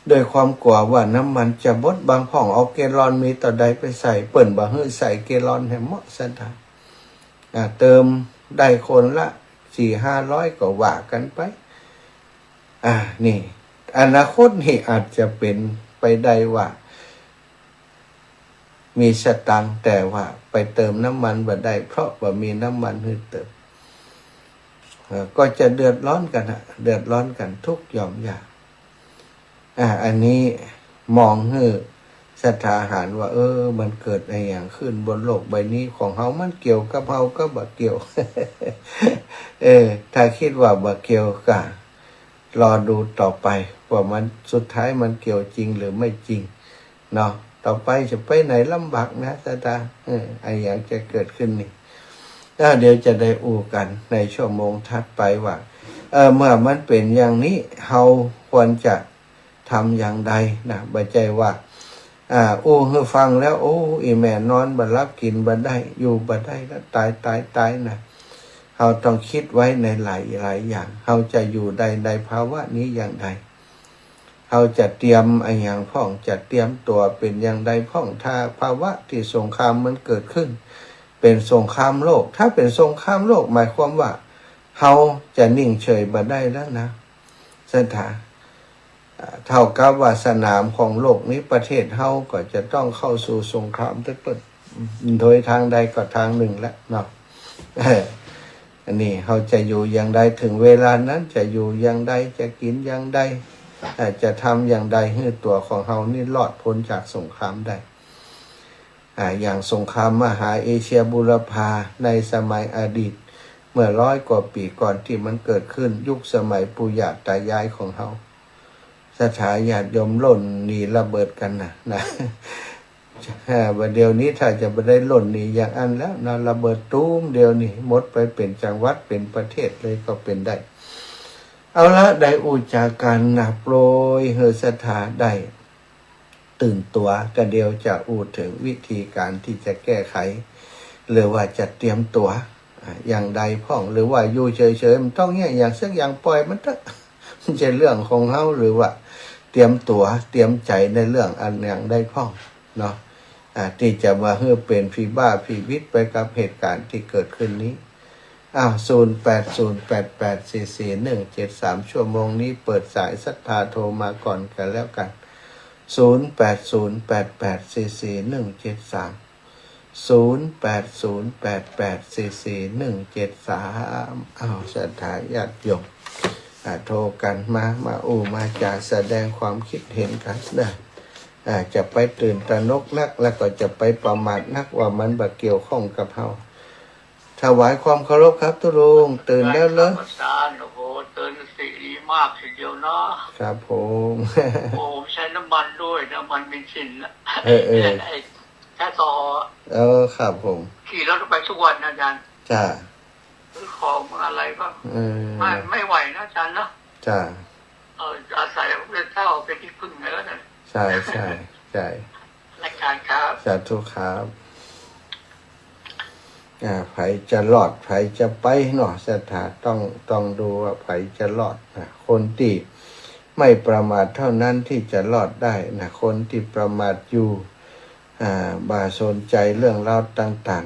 โดยความกลัวว่าน้ำมันจะบดบางพ่องเอาเกลลอนมีต่อใดไปใส่เปิ่นบ่ฮื้อใส่เกลลอนให้เหมาะสถานเติมได้คนละ400-500ก็ว่ากันไปนี่อนาคตนี่อาจจะเป็นไปได้ว่ามีสตังค์แต่ว่าไปเติมน้ำมันบ่ได้เพราะว่ามีน้ำมันให้เติมก็จะเดือดร้อนกันทุกหย่อมย่าอันนี้มองให้สถาหารว่ามันเกิดอะไรอย่างขึ้นบนโลกใบนี้ของเฮามันเกี่ยวกับเฮาก็บ่เกี่ยว ถ้าคิดว่าบ่เกี่ยวก็รอดูต่อไปว่ามันสุดท้ายมันเกี่ยวจริงหรือไม่จริงเนาะต่อไปจะไปไหนลำบากนะสตาไอ้อย่างจะเกิดขึ้นนี่แล้วเดี๋ยวจะได้อู้กันในชั่วโมงถัดไปว่าเมื่อมันเป็นอย่างนี้เฮาควรจะทำอย่างใดนะบ่ใจว่าให้ฟังแล้วอีแม่นอนบ่หลับกินบ่ได้อยู่บ่ได้แล้วตายนะเราต้องคิดไว้ในหลายอย่างเราจะอยู่ในภาวะนี้อย่างไรเราจะเตรียมอย่างพ่องจะเตรียมตัวเป็นอย่างใดพ่องถ้าภาวะที่สงครามมันเกิดขึ้นเป็นสงครามโลกถ้าเป็นสงครามโลกหมายความว่าเราจะนิ่งเฉยบ่ได้แล้วนะสถานเท่ากับว่าสนามของโลกนี้ประเทศเฮาก็จะต้องเข้าสู่สงครามต้นโดยทางใดก็ทางหนึ่งแล้วเนาะอันนี้เขาจะอยู่อย่างใดถึงเวลานั้นจะอยู่อย่างใดจะกินอย่างใดจะทำอย่างใดให้ตัวของเขานี่รอดพ้นจากสงครามได้ อย่างสงครามมหาเอเชียบูรพาในสมัยอดีตเมื่อ100 กว่าปีก่อนที่มันเกิดขึ้นยุคสมัยปู่ย่าตายายของเขาสถาญาติโยมหล่นหนีระเบิดกันนะวันเดียวนี้ถ้าจะไม่ได้หล่นหนีอย่างอันแล้วนะระเบิดตุ้มเดียวนี่หมดไปเป็นจังหวัดเป็นประเทศเลยก็เป็นได้เอาละได้อุจากันนะโปรยเฮอสถาได้ตื่นตัวกันเดียวจะอูดถึงวิธีการที่จะแก้ไขหรือว่าจะเตรียมตัวอย่างใดพ่องหรือว่าอยู่เฉยๆมันต้องเนี่ยอย่างสักอย่างปล่อยมันเถอะมันจะเรื่องของเฮาหรือว่าเตรียมตัวเตรียมใจในเรื่องอันอย่างใดพ่องเนาะที่จะมาเพื่อเป็นฟีบ้าฟีวิตไปกับเหตุการณ์ที่เกิดขึ้นนี้0808844173ชั่วโมงนี้เปิดสายศรัทธาโทรมาก่อนกันแล้วกัน0808844173 0808844173ศรัทธาญาติโยมโทรกันมามาจะแสดงความคิดเห็นกันนะจะไปตื่นตระหนกนักแล้วก็จะไปประมาทนักว่ามันบ่เกี่ยวข้องกับเฮาถวายความเคารพครับทุลุงตื่นแล้วเหรออาจารย์โอ้โหตื่นสีดีมากทีเดียวเนาะครับผม โอ้ใช้น้ำมันด้วยน้ำมันเบนซินนะแค่ต่อครับผมขี่รถไปทุกวันนะอาจารย์จ้าซื้อของอะไรก็ไม่ไหวนะอาจารย์เนาะจ้าอาศัยพระเจ้าเป็นที่พึ่งแล้วนะใช่รายการครับสาธุครับไผจะรอดไผจะไปเนาะสถาต้องดูว่าไผจะรอดนะคนที่ไม่ประมาทเท่านั้นที่จะรอดได้นะคนที่ประมาทอยู่บ่าสนใจเรื่องราวต่าง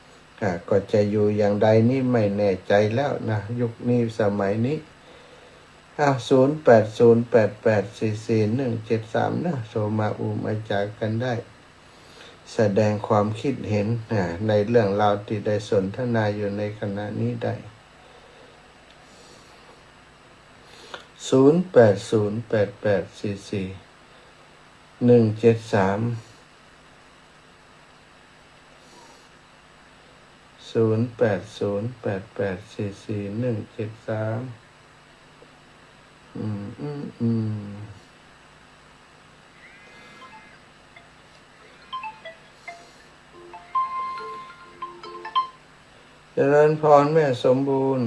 ๆก็จะอยู่อย่างใดนี่ไม่แน่ใจแล้วนะยุคนี้สมัยนี้0808844173นะโทรมามาจากกันได้แสดงความคิดเห็นในเรื่องราวที่ได้สนทนาอยู่ในขณะนี้ได้0808844173 0808844173เจริญพรแม่สมบูรณ์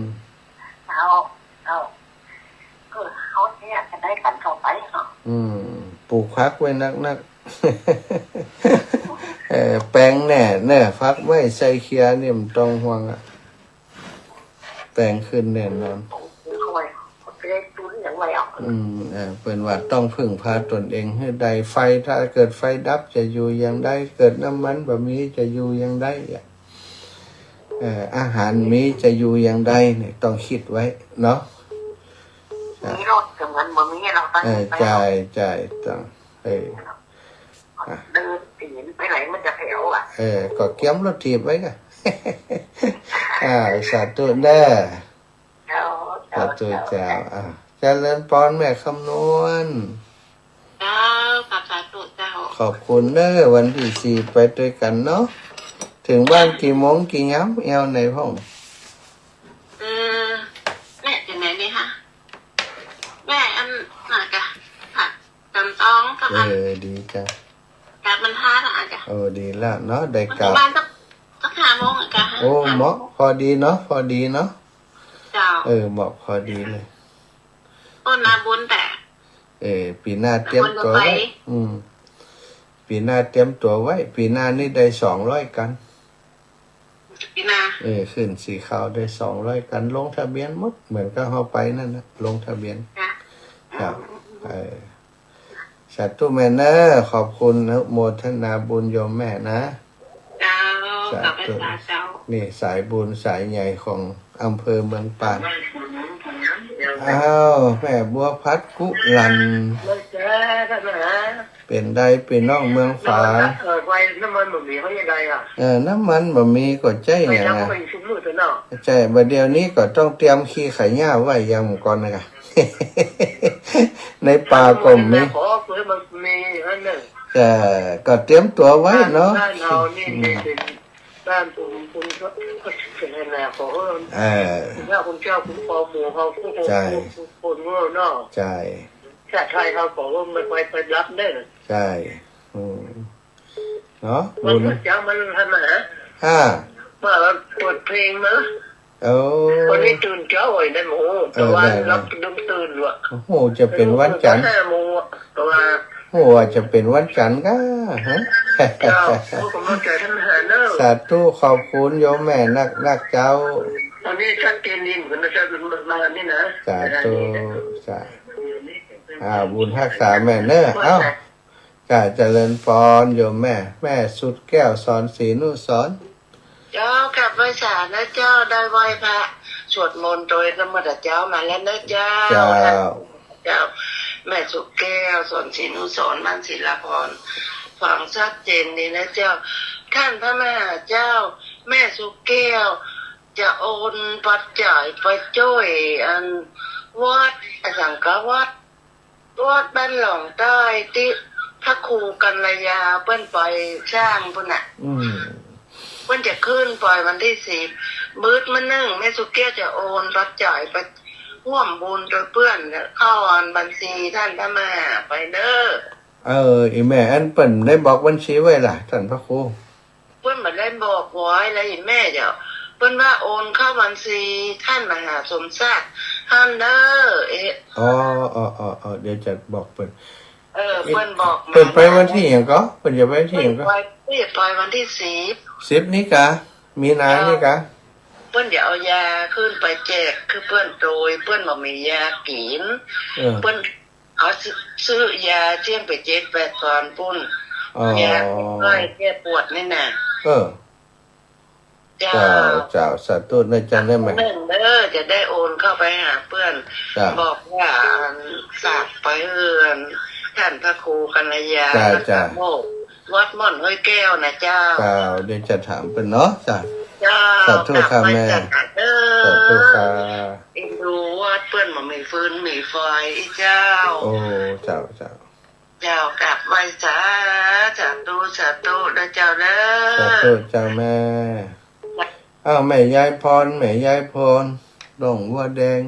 เอาก็เขาเนี่ยจะได้กันเข้าไปเนาะปลูกพักไว้นักแปลงแน่ฟักไว้ใส่เคียนี่มันต้องห่วงแปลงขึ้นแน่นอนเป็นว่าต้องพึ่งพาตนเองให้ได้ไฟถ้าเกิดไฟดับจะอยู่อย่างใดเกิดน้ำมันบะมีจะอยู่อย่างใดอาหารมีจะอยู่อย่างใดเนี่ยต้องคิดไว้เนาะมีรถกับเงินบะมีเราตั้งใจต้องเดินตีนไปไหนมันจะแถวก็เกี้ยมรถถีบไว้กันสาธุเด้อสาธุเจ้าเจริญพรแม่คำนวณสาธุเจ้าขอบคุณเด้อวันที่4ไปด้วยกันเนาะถึงบ้านกี่โมงกี่ย้ำในห้องแม่จะไหนนี่ฮะแม่อันน่ะจ้ะค่ะจำต้องกับอันดีจ้ะกับมันท่าน่ะจ้ะดีแล้วเนาะได้กลับบ้านสัก5 โมงอ่ะจ้ะเหมาะพอดีเนาะเจ้าเหมาะพอดีเลยต้นนาบุญแต่ปีหน้าเตรียมตัวไว้ปีหน้าเตรียมตัวไว้ปีหน้านี่ได้200 กันปีหน้าขึ้นสีขาวได้200 กันลงทะเบียนหมดเหมือนกับเขาไปนั่นนะลงทะเบียนครับสาธุแม่นะขอบคุณนะโมทนาบุญโยมแม่นะสาธุนี่สายบุญสายใหญ่ของอำเภอเมืองปานแม่บัวพัดกุลันเป็นได้เป็นน้องเมืองฝางน้ำมันบะหมี่เขายังไงน้ำมันบะหมี่ก็ใจอย่างไงใจบัดเดียวนี้ก็ต้องเตรียมขี้ไข่ย่าไว้ยังก่อนนะในป่ากลมนี้ จะก็เตรียมตัวไว้เนาะ บ้านเรานี่เป็นบ้านคุณก็เป็นอะไรของคุณเจ้าคุณปอหมูเขาผู้คนเนาะ ใช่ ชาติไทยเขาบอกว่ามันไปรับได้ ใช่เนาะ มันก็จะมันทำนะว่าเราเปิดเพลงนะวันนี้ตื่นเช้าไอ้นั่นโอ้แต่ว่ารับดึงตื่นว่ะ โอ้จะเป็นวันจันทร์ 5 โมงแต่ว่า โอ้จะเป็นวันจันทร์ก็ฮะ เจ้าผู้กำลังใจท่านหาเนอะ สาธุขอบคุณโยมแม่นักเจ้า ตอนนี้ชัดเจนดีเหมือนจะเป็นมานี่นะ สาธุสาบุญรักษาแม่เนอะเอ้าจะเจริญพรโยมแม่สุดแก้วสอนศรีนุสร เจ้ากลับไปศาลนะเจ้าได้ไหว้พระสวดมนต์โดยธรรมดาเจ้ามาแล้วนะเจ้าเจ้าแม่สุแก้วสอนศรีนุสรบ้านศิลาพรฟังชัดเจนดีนะเจ้าท่านพระมหาเจ้าแม่สุแก้วจะโอนปัจจัยไปช่วยอันวัดสังฆวัดบ้านหลองใต้ที่พระครูกัลยาเปิ้นไปสร้างพุ่นน่ะเปิ้นจะขึ้นปล่อยวันที่10มื้อมานึ่งแม่สุแก้วจะโอนปัจจัยไปร่วมบุญโดยเพื่อนเข้าบัญชีท่านพระมหาไปเด้ออีแม่อันเปิ้นได้บอกบัญชีไว้ล่ะท่านพระครูเปิ้นบ่ได้บอกไว้แล้วอีแม่เจ้าเปิ้นว่าโอนเข้าบัญชีท่านมหาสมศักดิ์ท่านเด้อเดี๋ยวจะบอกเปิ้นเปิ้นบอกเปิ้นไปวันที่หยังก็เปิ้นจะไปที่หยังก็ไปวันที่10นี้กะมีนานี่กะเปิ้นจะเอายาขึ้นไปแจกคือเปิ้นโดยเปิ้นบ่มียากินเปิ้นเขาซื้อยาเจียงไป7-8 ตอนปุ้นยาแก้ปวดนี่น่ะเจ้าสาธุในจันได้ไหมจะได้โอนเข้าไปหาเพื่อนบอกว่าฝากไปท่านพระครูกัลยาวัดม่อนห้วยแก้วนะเจ้าเดี๋ยวจะถามเป็นเนาะจ้าสาธุค่ะแม่สาธุค่ะดูวัดเพื่อนมันมีฟืนมีไฟเจ้าเจ้ากลับไหว้สาธุนะเจ้าเด้อสาธุเจ้าแม่แม่ยายพรดงวัวแดง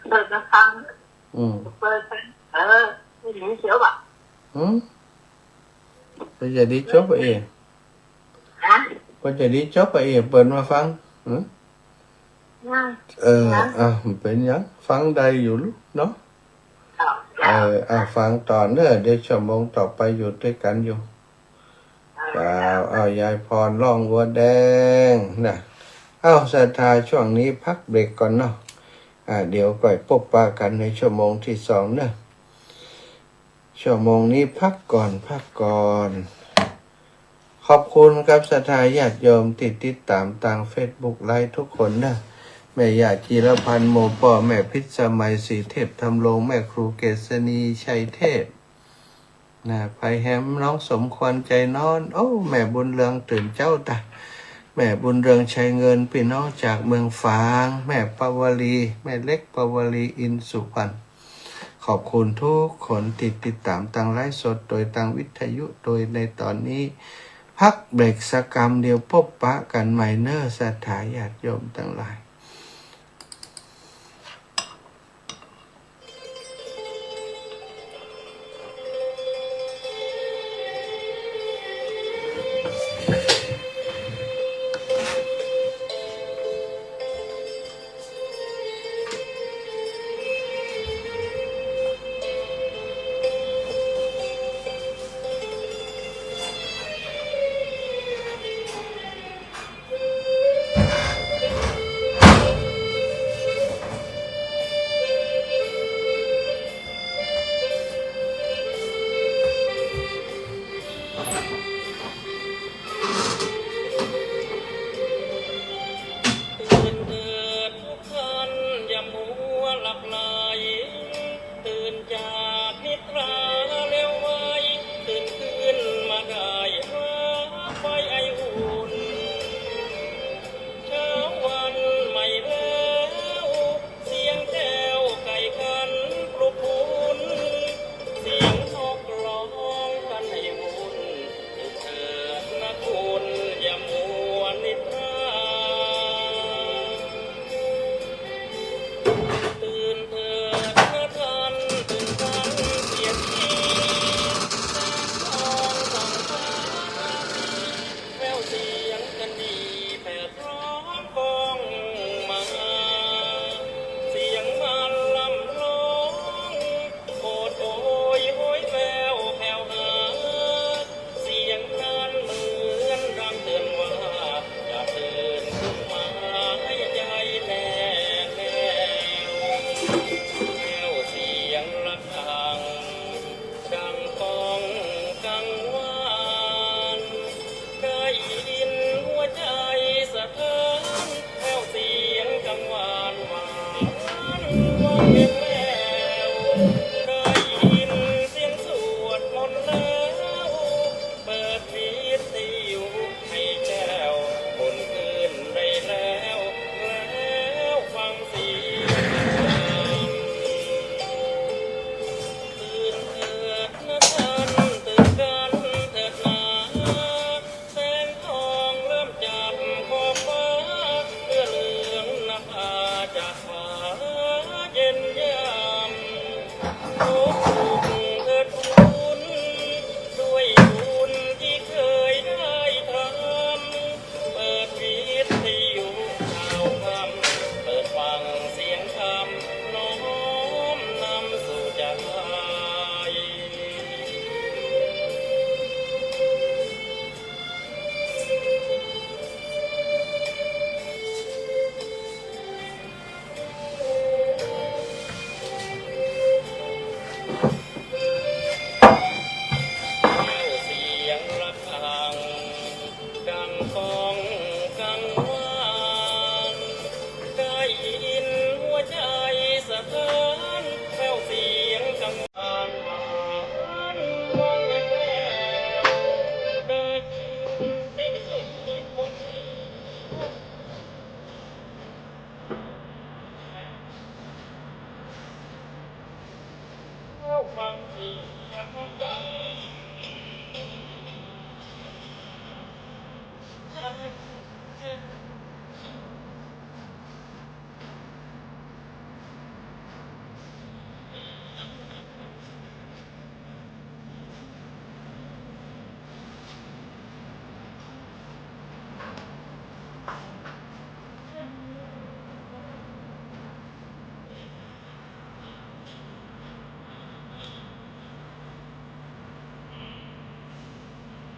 เปิดกระฟังเปิดไม่หนีเสียวป่ะไปจะดีจบไปไปจะดีจบไปเปิดมาฟังเป็นยังฟังได้อยู่ลูกเนาะฟังต่อเนื่องเดี๋ยวชั่วโมงต่อไปอยู่ด้วยกันอยู่ยายพรร้องวัวแดงนะศรัทธาช่วงนี้พักเบรกก่อนเนาะเดี๋ยวก่อยพบปะกันในชั่วโมงที่2เนาะชั่วโมงนี้พักก่อนขอบคุณครับศรัทธาญาติโยมติดตามทาง Facebook ไลฟ์ทุกคนนะแม่ยาจีรพันธ์โมป่อแม่พิษสมัยศรีเทพทำโรงแม่ครูเกษณีชัยเทพไพแฮมน้องสมควรใจนอนแม่บุญเรืองตื่นเจ้าตาแม่บุญเรืองชัยเงินพี่น้องจากเมืองฝางแม่ปวลีแม่เล็กปวลีอินสุพรรณขอบคุณทุกคนติดตามทางไลฟ์สดโดยทางวิทยุโดยในตอนนี้พักเบรกสักกรรมเดียวพบปะกันใหม่เนอศรัทธาญาติโยมทั้งหลาย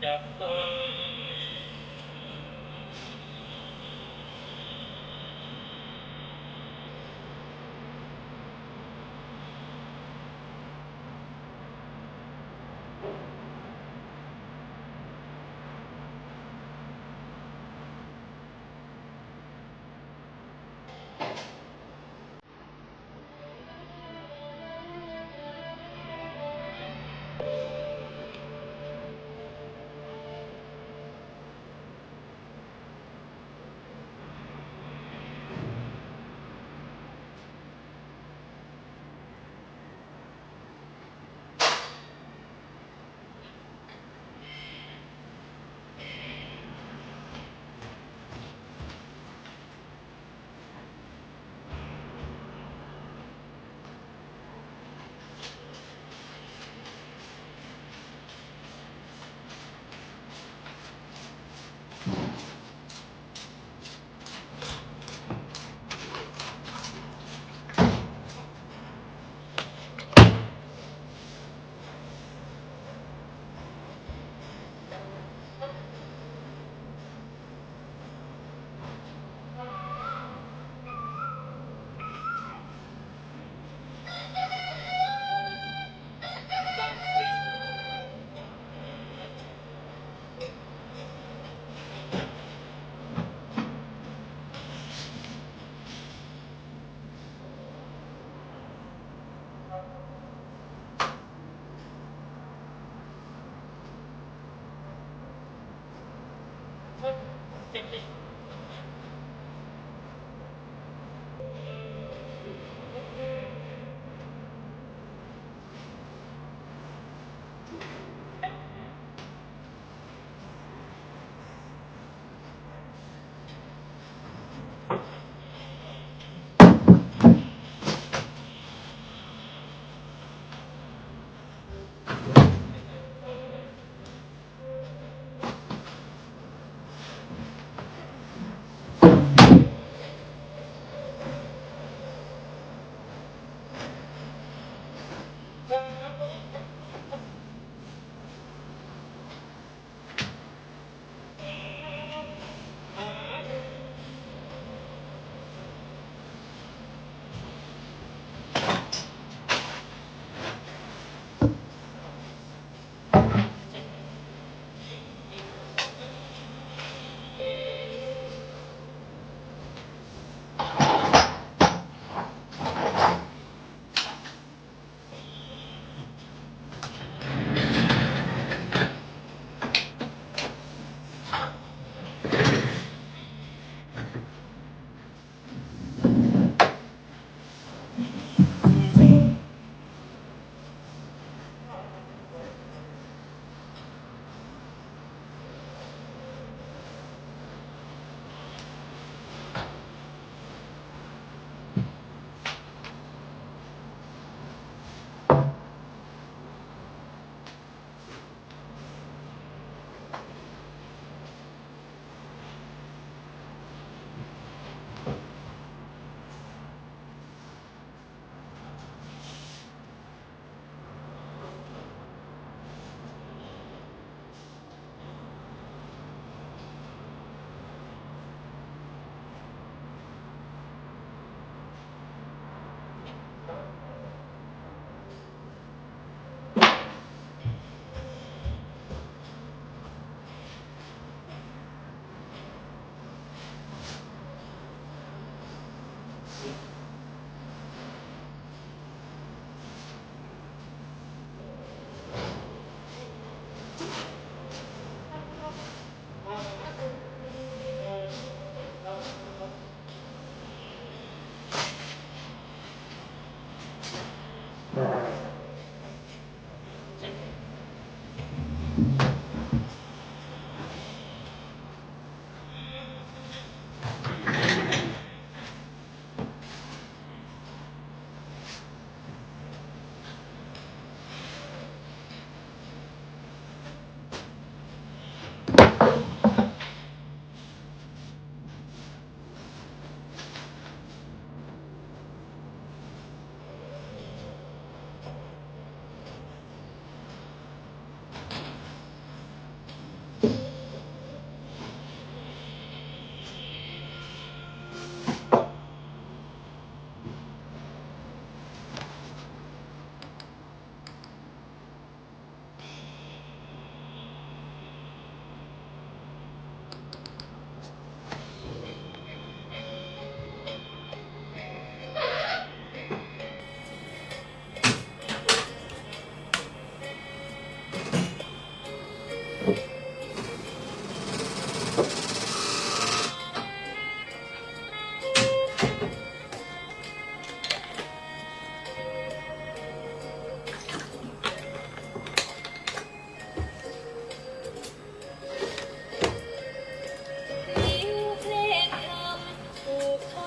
อ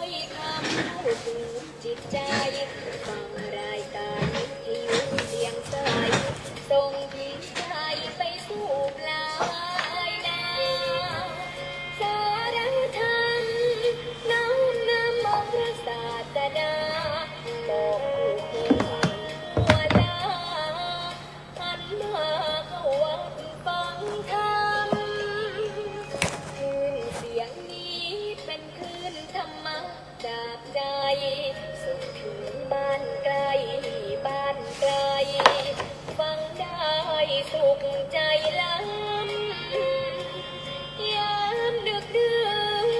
อยคำเข้าถึงจิตใจฟังรายการวิทยุเสียงใสส่งจิตใจไปสู่ปลายนาสารธรรมน้อมนำเอาพระศาสดาบอกผู้คนทั่วลาหันมาเข้าวัดฟังธรรมคลื่นเสียงนี้เป็นคลื่นธรรมะจากใจส่งถึงบ้านไกลบ้านไกลฟังได้สุขใจล้ำยามดึกดื่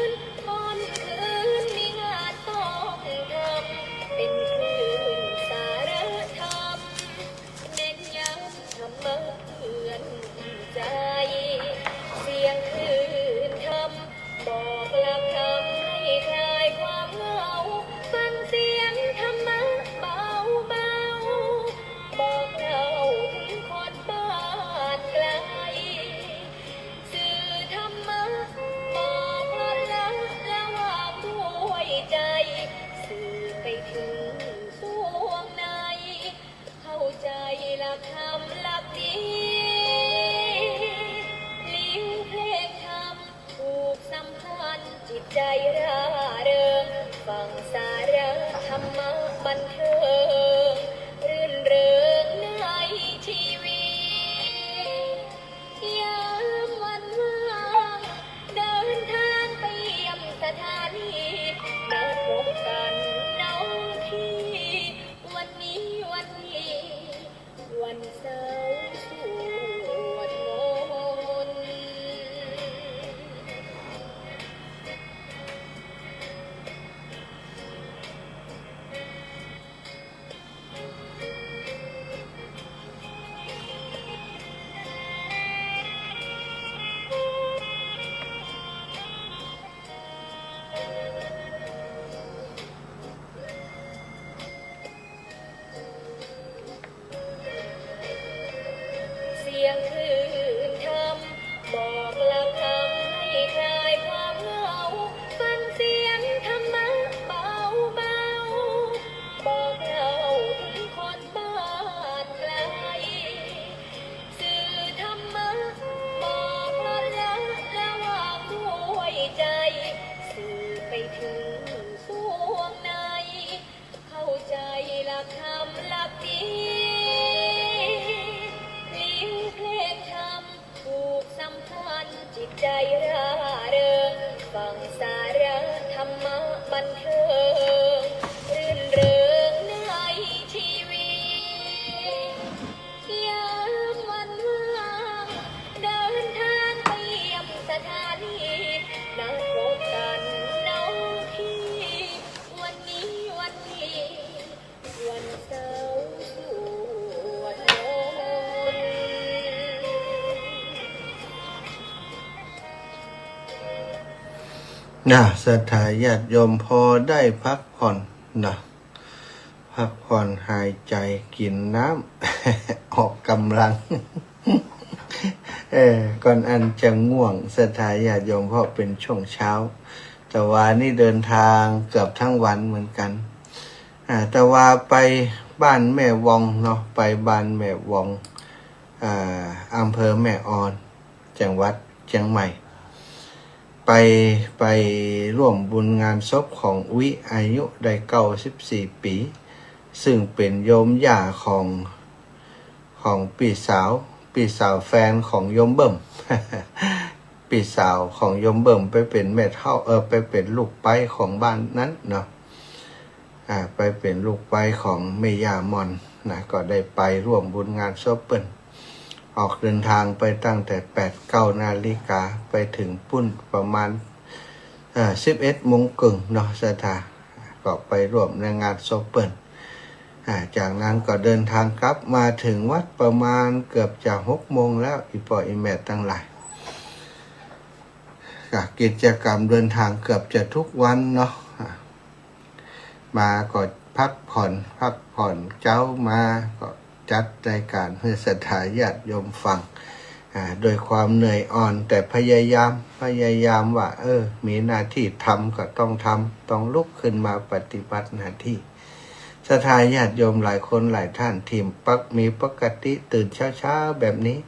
นตอนคืนมีงานต้องทำเป็นคลื่นสารธรรมเน้นย้ำธรรมะเตือนใจเสียงคลื่นธรรมบอกหลักธรรมให้คลายความเหงาฟังเสียงธรรมะเบาเบาบอกเราถึงคนบ้านไกลสื่อธรรมะบอกละละว่าด้วยใจสื่อไปถึงสวงในเข้าใจหลักธรรมหลักดีลิ้วเพลงธรรมผูกสัมพันธ์จิตใจร่าเริงฟังสาระธรรมะบันเทิงรื่นเริงในชีวิตยามวันว่างเดินทางไปเยี่ยมสถานีนัดพบกันน้องพี่วันนี้วันเสาร์สวดมนต์ เสียงคลื่นธรรมบอกหลักธรรมให้คลายความเหงาฟังเสียงธรรมะเบาเบาบอกเราถึงคนบ้านไกลสื่อธรรมะบอกละว่าด้วยใจสื่อไปถึงสวงในเข้าใจหลักธรรมหลักดีลิ้วเพลงธรรมผูกสัมพันธ์จิตใจร่าเริงฟังสาระธรรมะบันเทิงรื่นเริงในชีวิตยามวันว่างเดินทางไปเยี่ยมสถานีนัดพบกันน้องพี่วันนี้วันเสาร์สวดมนต์ ศรัทธาญาติโยมพอได้พักผ่อนนะพักผ่อนหายใจกินน้ำ ออกกำลัง ก่อนอันจะง่วงศรัทธาญาติโยมเพราะเป็นช่วงเช้า แต่ว่านี่เดินทางเกือบทั้งวันเหมือนกันแต่ว่าไปบ้านแม่วองเนาะไปบ้านแม่วองอำเภอแม่ออนจังหวัดเชียงใหม่ไปร่วมบุญงานศพของวิอายุได้94 ปีซึ่งเป็นโยมย่าของพี่สาวแฟนของโยมเบิ่ม พี่สาวของโยมเบิ่มไปเป็นแม่เฒ่าไปเป็นลูกไปของบ้านนั้นเนาะไปเป็นลูกไปของแม่ย่ามอนนะก็ได้ไปร่วมบุญงานศพเปิ้นออกเดินทางไปตั้งแต่ 8-9 นาฬิกาไปถึงปุ้นประมาณ11 โมงครึ่งเนาะศรัทธาก็ไปร่วมในงานศพเปิ้นจากนั้นก็เดินทางกลับมาถึงวัดประมาณเกือบจะ6 โมงแล้วอีปออีแม่ตั้งหลายกิจกรรมเดินทางเกือบจะทุกวันเนาะมาก็พักผ่อนเจ้ามาก็จัดรายการให้ศรัทธาญาติโยมฟัง โดยความเหนื่อยอ่อนแต่พยายามว่ามีหน้าที่ทำก็ต้องทำต้องลุกขึ้นมาปฏิบัติหน้าที่ศรัทธาญาติโยมหลายคนหลายท่านที่มีปกติตื่นเช้าแบบนี้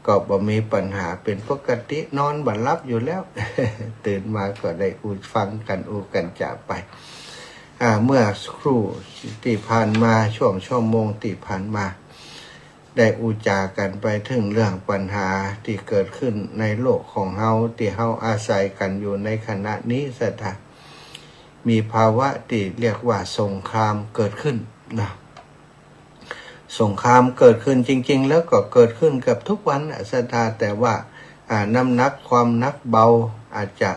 ก็บ่มีปัญหาเป็นปกตินอนบ่หลับอยู่แล้ว ตื่นมาก็ได้ฟังกันกันจากไปเมื่อครู่ที่ผ่านมาช่วงชั่วโมงที่ผ่านมาได้จากันไปถึงเรื่องปัญหาที่เกิดขึ้นในโลกของเฮาที่เฮาอาศัยกันอยู่ในขณะนี้ศรัทธามีภาวะที่เรียกว่าสงครามเกิดขึ้นนะสงครามเกิดขึ้นจริงๆแล้วก็เกิดขึ้นกับทุกวันศรัทธาแต่ว่าน้ำหนักความหนักเบาอาจจะ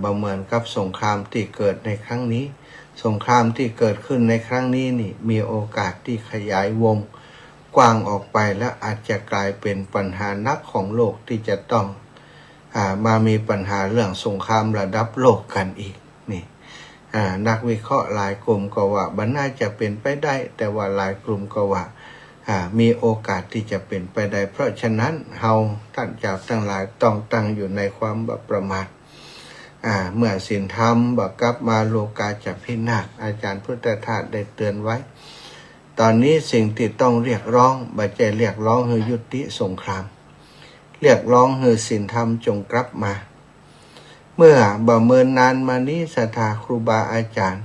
บ่เหมือนกับสงครามที่เกิดในครั้งนี้สงครามที่เกิดขึ้นในครั้งนี้นี่มีโอกาสที่ขยายวงกว้างออกไปแล้วอาจจะกลายเป็นปัญหาหนักของโลกที่จะต้องมามีปัญหาเรื่องสงครามระดับโลกกันอีกนี่นักวิเคราะห์หลายกลุ่มก็ว่ามันน่าจะเป็นไปได้แต่ว่าหลายกลุ่มก็ว่ามีโอกาสที่จะเป็นไปได้เพราะฉะนั้นเฮาท่านเจ้าทั้งหลายต้องตั้งอยู่ในความประมาทเมื่อศีลธรรมกลับมาโลกาจะพินาศอาจารย์พุทธทาสได้เตือนไว้ตอนนี้สิ่งที่ต้องเรียกร้องบ่ใช่เรียกร้องให้ยุติสงครามเรียกร้องให้ศีลธรรมจงกลับมาเมื่อบ่เมินนานมานี้ศรัทธาครูบาอาจารย์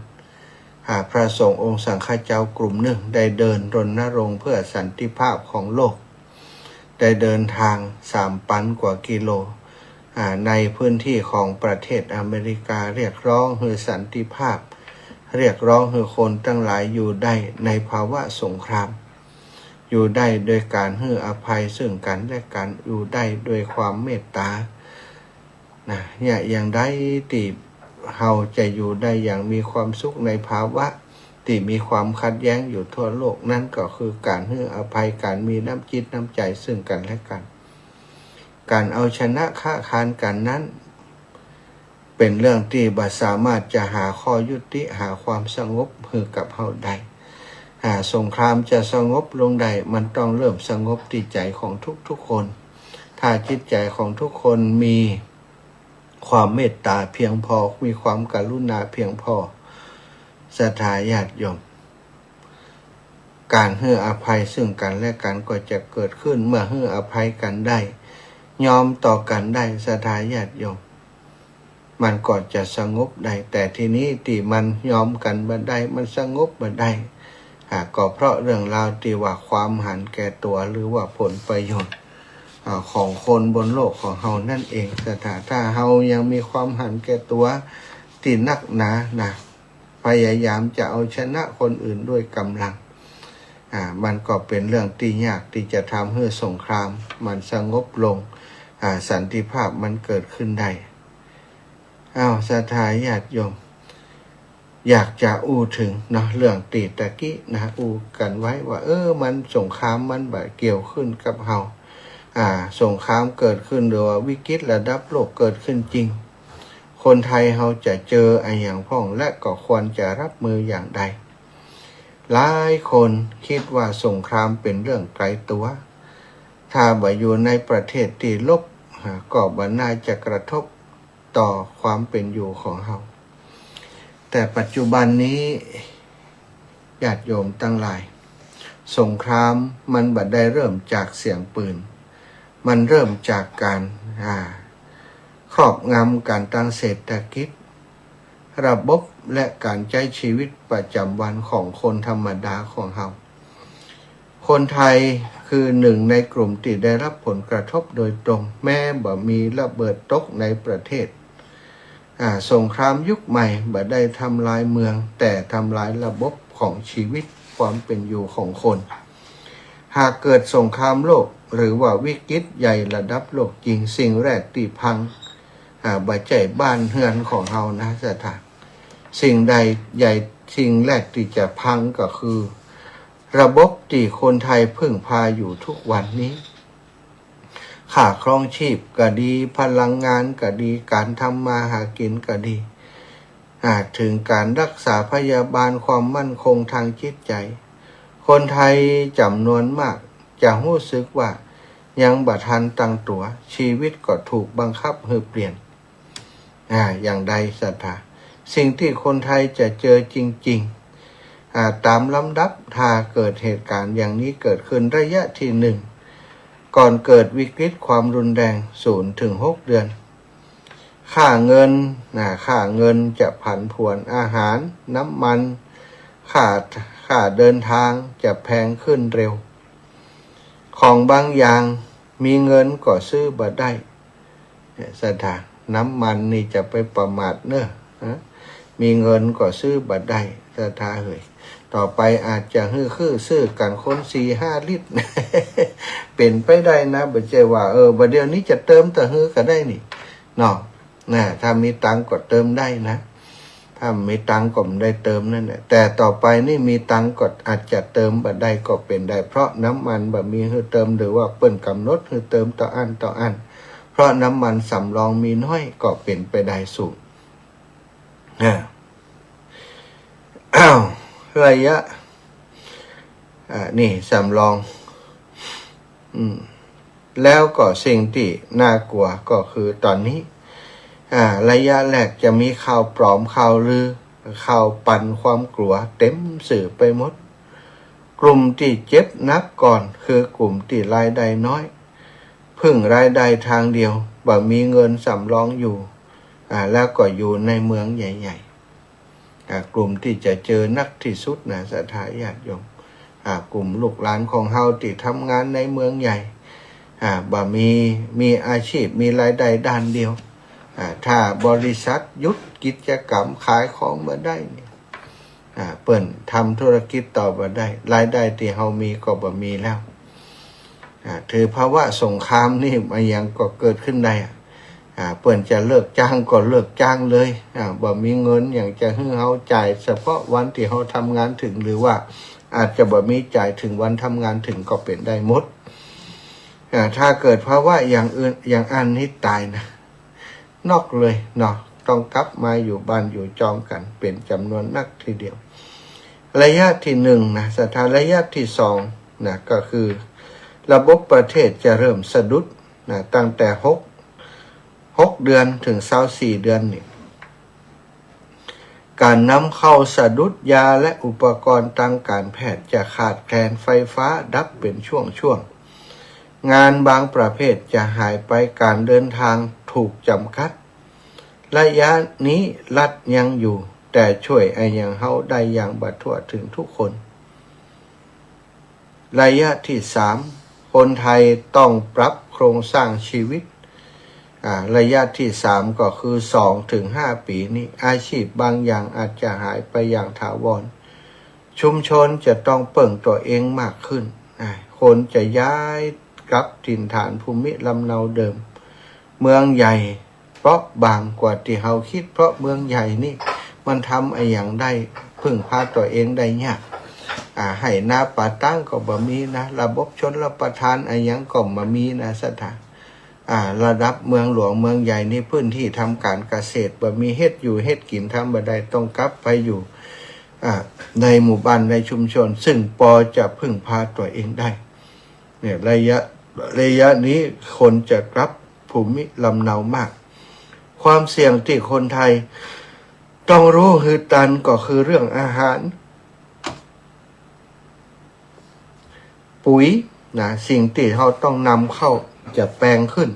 พระสงฆ์องค์สังฆเจ้ากลุ่มหนึ่งได้เดินรณรงค์เพื่อสันติภาพของโลกได้เดินทาง 3,000 กว่ากิโลในพื้นที่ของประเทศอเมริกาเรียกร้องให้สันติภาพเรียกร้องให้คนทั้งหลายอยู่ได้ในภาวะสงครามอยู่ได้โดยการให้อภัยซึ่งกันและกันอยู่ได้โดยความเมตตาเนี่ยอย่างใดที่เฮาจะอยู่ได้อย่างมีความสุขในภาวะที่มีความขัดแย้งอยู่ทั่วโลกนั่นก็คือการให้อภัยการมีน้ำจิตน้ำใจซึ่งกันและกันการเอาชนะค้าคานกันนั้นเป็นเรื่องที่บ่สามารถจะหาข้อยุติหาความสงบให้กับเฮาได้สงครามจะสงบลงได้มันต้องเริ่มสงบที่ใจของทุกๆคนถ้าจิตใจของทุกคนมีความเมตตาเพียงพอมีความกรุณาเพียงพอศรัทธาญาติโยมการให้อภัยซึ่งกันและกันก็จะเกิดขึ้นเมื่อให้อภัยกันได้ยอมต่อกันได้ศรัทธาญาติโยมมันก็จะสงบได้แต่ทีนี้ที่มันยอมกันบ่ได้มันสงบบ่ได้ก็เพราะเรื่องราวที่ว่าความหันแก่ตัวหรือว่าผลประโยชน์ของคนบนโลกของเฮานั่นเองถ้าเฮายังมีความหันแก่ตัวที่นักหนาพยายามจะเอาชนะคนอื่นด้วยกำลังมันก็เป็นเรื่องที่ยากที่จะทำให้สงครามมันสงบลงสันติภาพมันเกิดขึ้นได้ศรัทธาญาติโยมอยากจะถึงเรื่องตีตะกี้กันไว้ว่ามันสงครามมันเกี่ยวขึ้นกับเฮาสงครามเกิดขึ้นหรือว่าวิกฤตระดับโลกเกิดขึ้นจริงคนไทยเฮาจะเจออย่างพ้องและก็ควรจะรับมืออย่างใดหลายคนคิดว่าสงครามเป็นเรื่องไกลตัวถ้าบ่อยู่ในประเทศที่ลบก็บ่น่าจะกระทบต่อความเป็นอยู่ของเฮาแต่ปัจจุบันนี้ญาติโยมทั้งหลายสงครามมันบ่ได้เริ่มจากเสียงปืนมันเริ่มจากการครอบงำการทางเศรษฐกิจระบบและการใช้ชีวิตประจำวันของคนธรรมดาของเฮาคนไทยคือหนึ่งในกลุ่มที่ได้รับผลกระทบโดยตรงแม้บ่มีระเบิดตกในประเทศสงครามยุคใหม่บ่ได้ทำลายเมืองแต่ทำลายระบบของชีวิตความเป็นอยู่ของคนหากเกิดสงครามโลกหรือว่าวิกฤตใหญ่ระดับโลกจริงสิ่งแรกที่พังบ่ใช่บ้านเรือนของเฮานะศรัทธาสิ่งใดใหญ่สิ่งแรกที่จะพังก็คือระบบที่คนไทยพึ่งพาอยู่ทุกวันนี้ค่าครองชีพก็ดีพลังงานก็ดีการทำมาหากินก็ดีถึงการรักษาพยาบาลความมั่นคงทางจิตใจคนไทยจำนวนมากจะรู้สึกว่า ยังบัทันตั้งตัวชีวิตก็ถูกบังคับให้เปลี่ยนอย่างใดศรัทธาสิ่งที่คนไทยจะเจอจริงๆตามลำดับถ้าเกิดเหตุการณ์อย่างนี้เกิดขึ้นระยะที่ 1ก่อนเกิดวิกฤตความรุนแรง0 ถึง 6 เดือนค่าเงินจะผันผวนอาหารน้ำมันค่าเดินทางจะแพงขึ้นเร็วของบางอย่างมีเงินก็ซื้อบ่ได้ศรัทธาน้ำมันนี่จะไปประมาทเนอะมีเงินก็ซื้อบ่ได้ศรัทธาเฮ้ยต่อไปอาจจะซื้อกันคน4-5 ลิตร เป็นไปได้นะบ่ใช่ว่าบัดเดี๋ยวนี้จะเติมแต่ก็ได้นี่เนาะถ้ามีตังค์ก็เติมได้นะถ้ามีตังค์ก็ไม่ได้เติมนั่นแหละแต่ต่อไปนี่มีตังค์ก็อาจจะเติมบ่ได้ก็เป็นได้เพราะน้ำมันบ่มีให้เติมหรือว่าเปิ้นกำหนดให้เติมต่ออันเพราะน้ำมันสำรองมีน้อยก็เป็นไปได้สูงระยะนี่สำรองแล้วก็สิ่งที่น่ากลัวก็คือตอนนี้ระยะแรกจะมีข่าวปลอมข่าวลือข่าวปั่นความกลัวเต็มสื่อไปหมดกลุ่มที่เจ็บนักก่อนคือกลุ่มที่รายได้น้อยพึ่งรายได้ทางเดียวบ่มีเงินสำรองอยู่แล้วก็อยู่ในเมืองใหญ่ๆกลุ่มที่จะเจอนักที่สุดนะศรัทธาญาติโยมกลุ่มลูกหลานของเฮาที่ทำงานในเมืองใหญ่บ่มีอาชีพมีรายได้ด้านเดียวถ้าบริษัทยุดกิจกรรมขายของมาได้เนี่ยเปิ่นทำธุรกิจต่อมาได้รายได้ที่เฮามีก็บ่มีแล้วถือภาวะสงครามนี่มันยังก็เกิดขึ้นได้เปิ่นจะเลิกจ้างก็เลิกจ้างเลยบ่มีเงินอย่างจะให้เฮาจ่ายเฉพาะวันที่เฮาทำงานถึงหรือว่าอาจจะบ่มีจ่ายถึงวันทำงานถึงก็เป็นได้หมดถ้าเกิดภาวะอย่างอื่นอย่างอันนี้ตายนะนอกเลยเนาะต้องกลับมาอยู่บ้านอยู่จองกันเป็นจำนวนนักทีเดียวระยะที่1นะสถานระยะที่2นะก็คือระบบประเทศจะเริ่มสะดุดนะตั้งแต่6เดือนถึง24เดือนนี่การนำเข้าสะดุดยาและอุปกรณ์ทางการแพทย์จะขาดแคลนไฟฟ้าดับเป็นช่วงงานบางประเภทจะหายไปการเดินทางถูกจำกัดระยะนี้รัฐยังอยู่แต่ช่วยอย่างเฮาได้อย่างบัดทั่วถึงทุกคนระยะที่3คนไทยต้องปรับโครงสร้างชีวิตระยะที่3ก็คือ 2-5 ปีนี้อาชีพบางอย่างอาจจะหายไปอย่างถาวรชุมชนจะต้องเปิ่งตัวเองมากขึ้นคนจะย้ายกลับถิ่นฐานภูมิลำเนาเดิมเมืองใหญ่เพราะบางกว่าที่เฮาคิดเพราะเมืองใหญ่นี่มันทำอย่างได้พึ่งพาตัวเองได้ยากให้นาป่าตั้งก็บ่มีนะระบบชนรับประทานอย่างก็บ่มีนะสถานระดับเมืองหลวงเมืองใหญ่นี่พื้นที่ทำการเกษตรบ่มีเฮ็ดอยู่เฮ็ดกินทำบ่ได้ต้องกลับไปอยู่ในหมู่บ้านในชุมชนซึ่งพอจะพึ่งพาตัวเองได้เนี่ยระยะนี้คนจะกลับภูมิลำเนามากความเสี่ยงที่คนไทยต้องรู้คือตันก็คือเรื่องอาหารปุ๋ยนะสิ่งที่เราต้องนำเข้าจะแพงขึ้น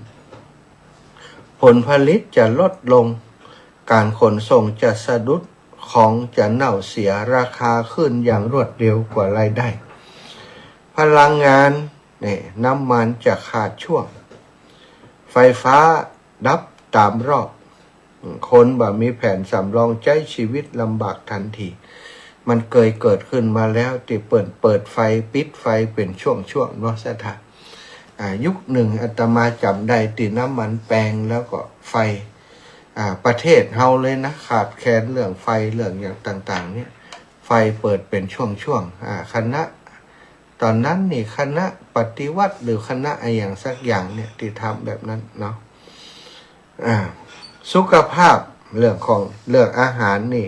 ผลผลิตจะลดลงการขนส่งจะสะดุดของจะเน่าเสียราคาขึ้นอย่างรวดเร็วกว่ารายได้พลังงานน้ำมันจะขาดช่วงไฟฟ้าดับตามรอบคนบ่มีแผนสำรองใช้ชีวิตลำบากทันทีมันเคยเกิดขึ้นมาแล้วที่เปิดไฟปิดไฟเป็นช่วงเนาะสถานยุคหนึ่งอาตมาจำได้ที่น้ำมันแปลงแล้วก็ไฟประเทศเฮาเลยนะขาดแคลนเรื่องไฟเรื่องอย่างต่างๆเนี่ยไฟเปิดเป็นช่วงคณะตอนนั้นนี่คณะปฏิวัติหรือคณะอย่างสักอย่างเนี่ยที่ทำแบบนั้นเนาะสุขภาพเรื่องอาหารนี่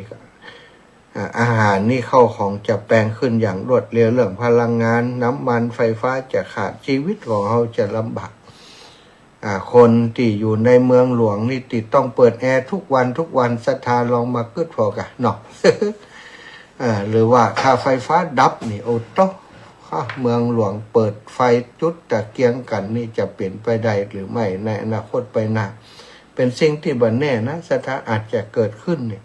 อาหารนี่เข้าของจะแปลงขึ้นอย่างรวดเร็วเรื่องพลังงานน้ำมันไฟฟ้าจะขาดชีวิตของเราจะลำบากคนที่อยู่ในเมืองหลวงนี่ติดต้องเปิดแอร์ทุกวันศรัทธาลองมาขึ้นพอกันเนาะ หรือว่าถ้าไฟฟ้าดับนี่โอ้โตเมืองหลวงเปิดไฟจุดตะเกียงกันนี่จะเปลี่ยนไปได้หรือไม่ในอนาคตไปหน้าเป็นสิ่งที่บันแน่นะศรัทธาอาจจะเกิดขึ้นเนี่ย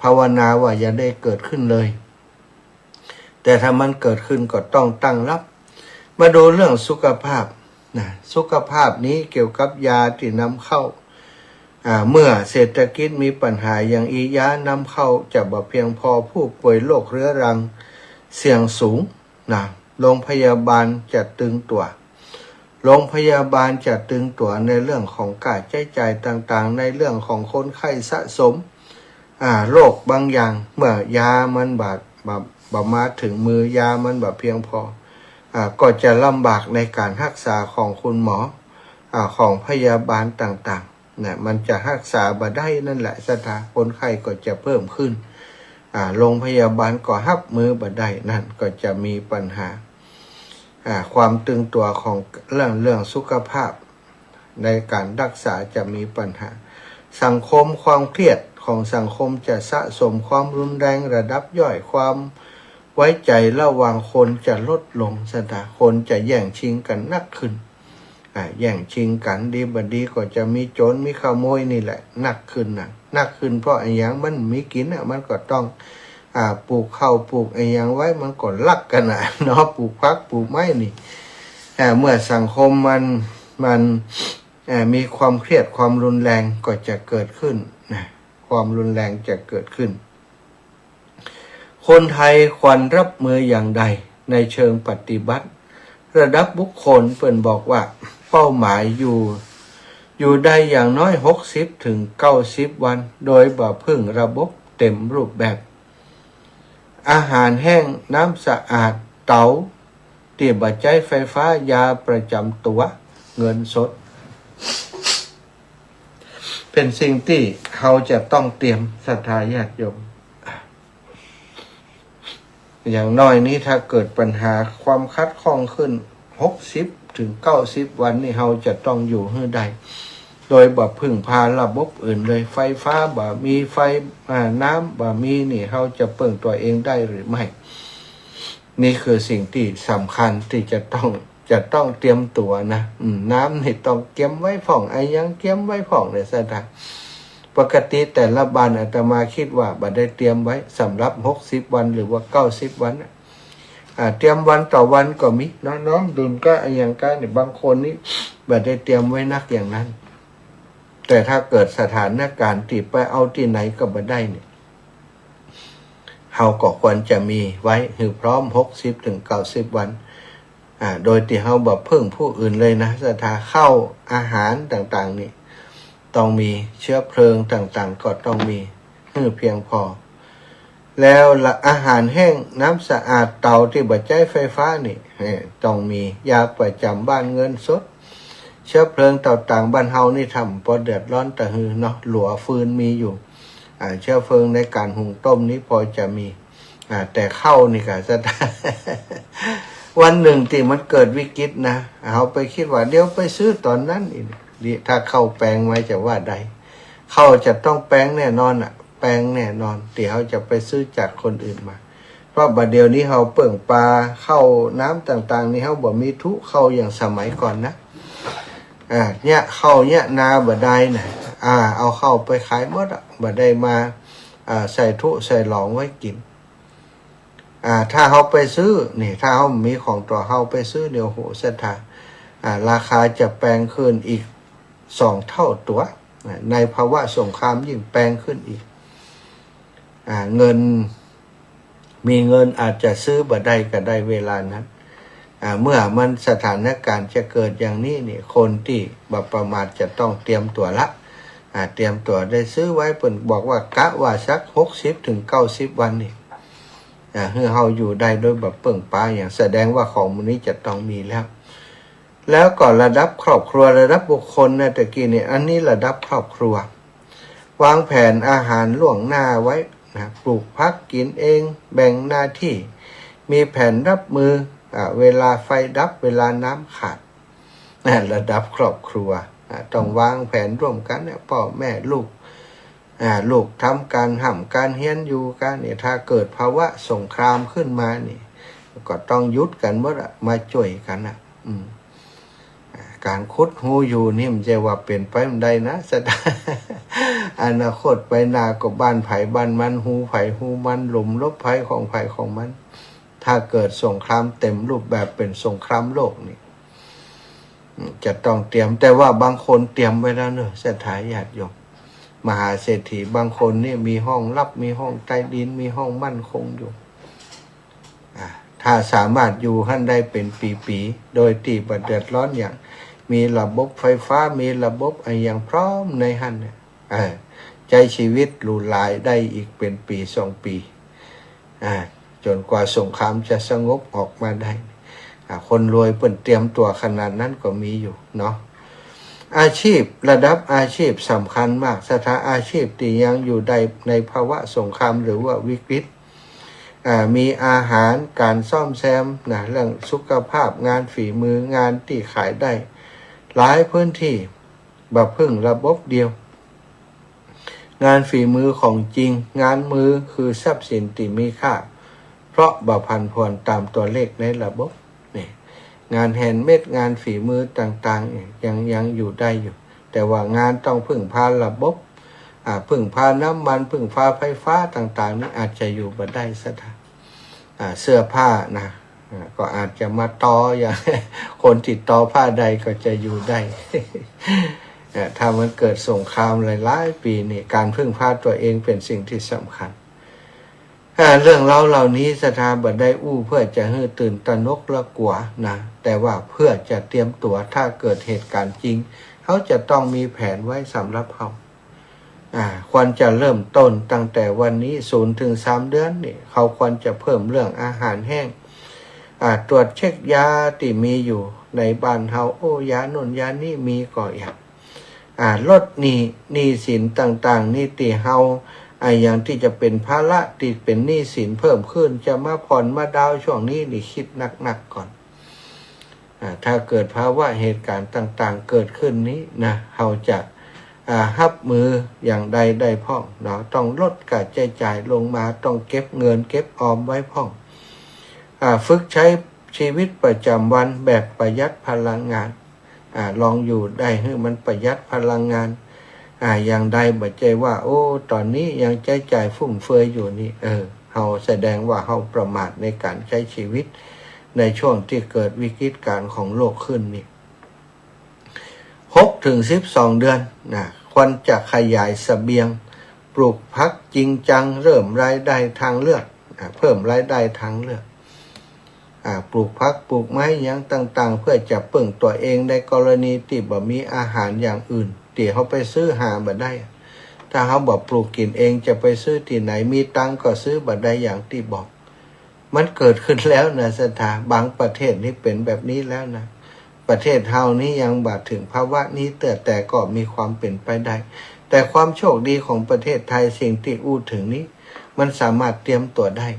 ภาวนาว่าอย่าได้เกิดขึ้นเลยแต่ถ้ามันเกิดขึ้นก็ต้องตั้งรับมาดูเรื่องสุขภาพนะสุขภาพนี้เกี่ยวกับยาที่นำเข้าเมื่อเศรษฐกิจมีปัญหาอย่างอียานำเข้าจะบ่เพียงพอผู้ป่วยโรคเรื้อรังเสี่ยงสูงนะโรงพยาบาลจะตึงตัวโรงพยาบาลจะตึงตัวในเรื่องของค่าใช้จ่ายต่างๆในเรื่องของคนไข้สะสมโรคบางอย่างเมื่อยามันบามาถึงมือยามันบ่เพียงพอก็จะลำบากในการรักษาของคุณหมอของพยาบาลต่างๆเนี่ยมันจะรักษาบ่ได้นั่นแหละสถานคนไข้ก็จะเพิ่มขึ้นโรงพยาบาลก็รับมือบ่ได้นั่นก็จะมีปัญหาความตึงตัวของเรื่องสุขภาพในการรักษาจะมีปัญหาสังคมความเครียดของสังคมจะสะสมความรุนแรงระดับย่อยความไว้ใจระหว่างคนจะลดลงสถานคนจะแย่งชิงกันนักขึ้นแย่งชิงกันดีบดีก็จะมีโจรมีขโมยนี่แหละนักขึ้นเพราะไอ้อย่างมันมีกินมันก็ต้องปลูกข้าวปลูกไอ้อย่างไว้มันก็ลักกันเนาะปลูกพักปลูกไม้นี่เมื่อสังคมมันมีความเครียดความรุนแรงก็จะเกิดขึ้นความรุนแรงจะเกิดขึ้นคนไทยควรรับมืออย่างใดในเชิงปฏิบัติระดับบุคคลเปิ่นบอกว่าเป้าหมายอยู่ได้อย่างน้อย60 ถึง 90 วันโดยบ่พึ่งระบบเต็มรูปแบบอาหารแห้งน้ำสะอาดเตาเตียบใช้ไฟฟ้ายาประจำตัวเงินสดเป็นสิ่งที่เขาจะต้องเตรียมศรัทธาญาติโยมอย่างน้อยนี้ถ้าเกิดปัญหาความคัดข้องขึ้น60 ถึง 90 วันนี่เราจะต้องอยู่ให้ได้โดยบ่พึ่งพาระบบอื่นเลยไฟฟ้าบ่มีไฟน้ำบ่มีนี่เราจะเปิ่งตัวเองได้หรือไม่นี่คือสิ่งที่สำคัญที่จะต้องเตรียมตัวนะน้ำนี่ต้องเก็บไว้ผ่องไอ้ยังเก็บไว้ผ่องในสถานปกติแต่ละบ้านอาตมาคิดว่าบ่ได้เตรียมไว้สำหรับ60 วันหรือว่า90 วันเตรียมวันต่อวันก็มีน้องดุลก็ไอ้ยังก็เนี่ยบางคนนี่บ่ได้เตรียมไว้นักอย่างนั้นแต่ถ้าเกิดสถานการณ์ที่ไปเอาที่ไหนก็บ่ได้เนี่ยเราก็ควรจะมีไว้ให้พร้อม60 ถึง 90 วันโดยที่เราบ่พึ่งผู้อื่นเลยนะสถานเข้าอาหารต่างๆนี่ต้องมีเชื้อเพลิงต่างๆก็ต้องมีให้เพียงพอแล้วอาหารแห้งน้ำสะอาดเตาที่บ่ใช้ไฟฟ้านี่ต้องมียาประจำบ้านเงินสดเชื้อเพลิงต่างๆบ้านเฮานี่ทำพอเดือดร้อนแต่หือเนาะหลัวฟืนมีอยู่เชื้อเพลิงในการหุงต้มนี้พอจะมีแต่ข้าวนี่ก็จะวันหนึ่งที่มันเกิดวิกฤตนะเอาไปคิดว่าเดี๋ยวไปซื้อตอนนั้นอีกถ้าเข้าแปลงไว้จะว่าใดเข้าจะต้องแปลงแน่นอนแปลงแน่นอนที่เขาจะไปซื้อจากคนอื่นมาเพราะบัดเดี๋ยวนี้เขาเปิ่งปลาเข้าน้ำต่างๆนี่เขาบ่มีทุเข้าอย่างสมัยก่อนนะเนี่ยเข้าเนี่ยนาบ่ได้นะเอาเข้าไปขายหมดบ่ได้มาใส่ทุใส่หลองไว้กินถ้าเขาไปซื้อนี่ถ้าเขามีของตัวเขาไปซื้อเดี๋ยวโหศรัทธาราคาจะแปลงขึ้นอีก2 เท่าตัวในภาวะสงครามยิ่งแปลงขึ้นอีกเงินมีเงินอาจจะซื้อบ่ได้ก็ได้เวลานั้นเมื่อมันสถานการณ์จะเกิดอย่างนี้นี่คนที่บ่ประมาทจะต้องเตรียมตัวละเตรียมตัวได้ซื้อไว้เพิ่นบอกว่ากะว่าสัก60 ถึง 90 วันนี่ให้เฮาอยู่ได้โดยแบบเปิ่งปลาอย่างแสดงว่าของมื้อนี้จะต้องมีแล้วก็ระดับครอบครัวระดับบุคคลนะตะกี้นี่อันนี้ระดับครอบครัววางแผนอาหารล่วงหน้าไว้ นะปลูกพักกินเองแบ่งหน้าที่มีแผนรับมือเวลาไฟดับเวลาน้ำขาดระดับครอบครัวต้องวางแผนร่วมกันพ่อแม่ลูกลูกทำการห้ำการเฮียนอยู่กันเนี่ยถ้าเกิดภาวะสงครามขึ้นมานี่ก็ต้องยุดกันเมื่อมาช่วยกันการคุดหูอยู่นี่มันจะว่าเป็นไปไม่ได้นะสตาอนาคตไปนาก็บ้านไผ่บ้านมันหูไผ่หูมันหลุมลบไผ่ของมันถ้าเกิดสงครามเต็มรูปแบบเป็นสงครามโลกนี่จะต้องเตรียมแต่ว่าบางคนเตรียมไว้แล้วเนอะสถาญาติโยมมหาเศรษฐีบางคนนี่มีห้องลับมีห้องใต้ดินมีห้องมั่นคงอยู่ถ้าสามารถอยู่ท่านได้เป็นปีๆโดยที่บ่เดือดร้อนอย่างมีระบบไฟฟ้ามีระบบอย่างพร้อมในท่านเนี่ยใจชีวิตหรูหราได้อีกเป็นปี2 ปีจนกว่าสงครามจะสงบออกมาได้คนรวยเปิ่นเตรียมตัวขนาดนั้นก็มีอยู่เนาะอาชีพระดับอาชีพสำคัญมากสถานอาชีพที่ยังอยู่ในภาวะสงครามหรือว่าวิกฤตมีอาหารการซ่อมแซมเรื่องสุขภาพงานฝีมืองานที่ขายได้หลายพื้นที่แบบพึ่งระบบเดียวงานฝีมือของจริงงานมือคือทรัพย์สินที่มีค่าเพราะบ่พันพวนตามตัวเลขในระบบนี่งานแฮนด์เมดงานฝีมือต่างๆยังอยู่ได้อยู่แต่ว่างานต้องพึ่งพาระบบพึ่งพาน้ำมันพึ่งพาไฟฟ้าต่างๆนี่อาจจะอยู่บ่ได้ซะเสื้อผ้านะก็อาจจะมาต่ออย่างคนติดต่อผ้าใดก็จะอยู่ได้ ถ้ามันเกิดสงครามหลายๆปีนี่การพึ่งพาตัวเองเป็นสิ่งที่สำคัญเรื่องเล่าเหล่านี้สถาบันได้เพื่อจะให้ตื่นตระหนกและกลัวนะแต่ว่าเพื่อจะเตรียมตัวถ้าเกิดเหตุการณ์จริงเขาจะต้องมีแผนไว้สำหรับเขาควรจะเริ่มต้นตั้งแต่วันนี้0 ถึง 3 เดือนนี่เขาควรจะเพิ่มเรื่องอาหารแห้งตรวจเช็คยาที่มีอยู่ในบ้านเฮายาโน่นยานี่มีก่ออย่างลดหนี้สินต่างๆนี่ที่เฮาอย่างที่จะเป็นภาระติดเป็นหนี้สินเพิ่มขึ้นจะมาผ่อนมาดาวช่วงนี้นี่คิดหนักๆก่อนถ้าเกิดภาวะเหตุการณ์ต่างๆเกิดขึ้นนี้นะเฮาจะรับมืออย่างใดได้พ่องเนาะต้องลดการใช้จ่ายลงมาต้องเก็บเงินเก็บออมไว้พ่องฝึกใช้ชีวิตประจำวันแบบประหยัดพลังงานลองอยู่ได้ให้มันประหยัดพลังงานอย่างใดบ่ใจว่าโอ้ตอนนี้ยังใช้จ่ายฟุ่มเฟือยอยู่นี่เฮาแสดงว่าเฮาประมาทในการใช้ชีวิตในช่วงที่เกิดวิกฤตการณ์ของโลกขึ้นนี่6 ถึง 12 เดือนควรจะขยายเสบียงปลูกพักจริงจังเริ่มรายได้ทางเลือกเพิ่มรายได้ทางเลือกปลูกพักปลูกไม้อย่างต่างๆเพื่อจะปึ่งตัวเองในกรณีที่บ่มีอาหารอย่างอื่นที่เขาไปซื้อหาบ่ได้ถ้าเขาบอกปลูกกินเองจะไปซื้อที่ไหนมีตังก็ซื้อบ่ได้อย่างที่บอกมันเกิดขึ้นแล้วนะสถาบางประเทศนี่เป็นแบบนี้แล้วนะประเทศเฮานี้ยังบ่ถึงภาวะนี้แต่ก็มีความเป็นไปได้แต่ความโชคดีของประเทศไทยสิ่งที่อู้ถึงนี้มันสามารถเตรียมตัวได้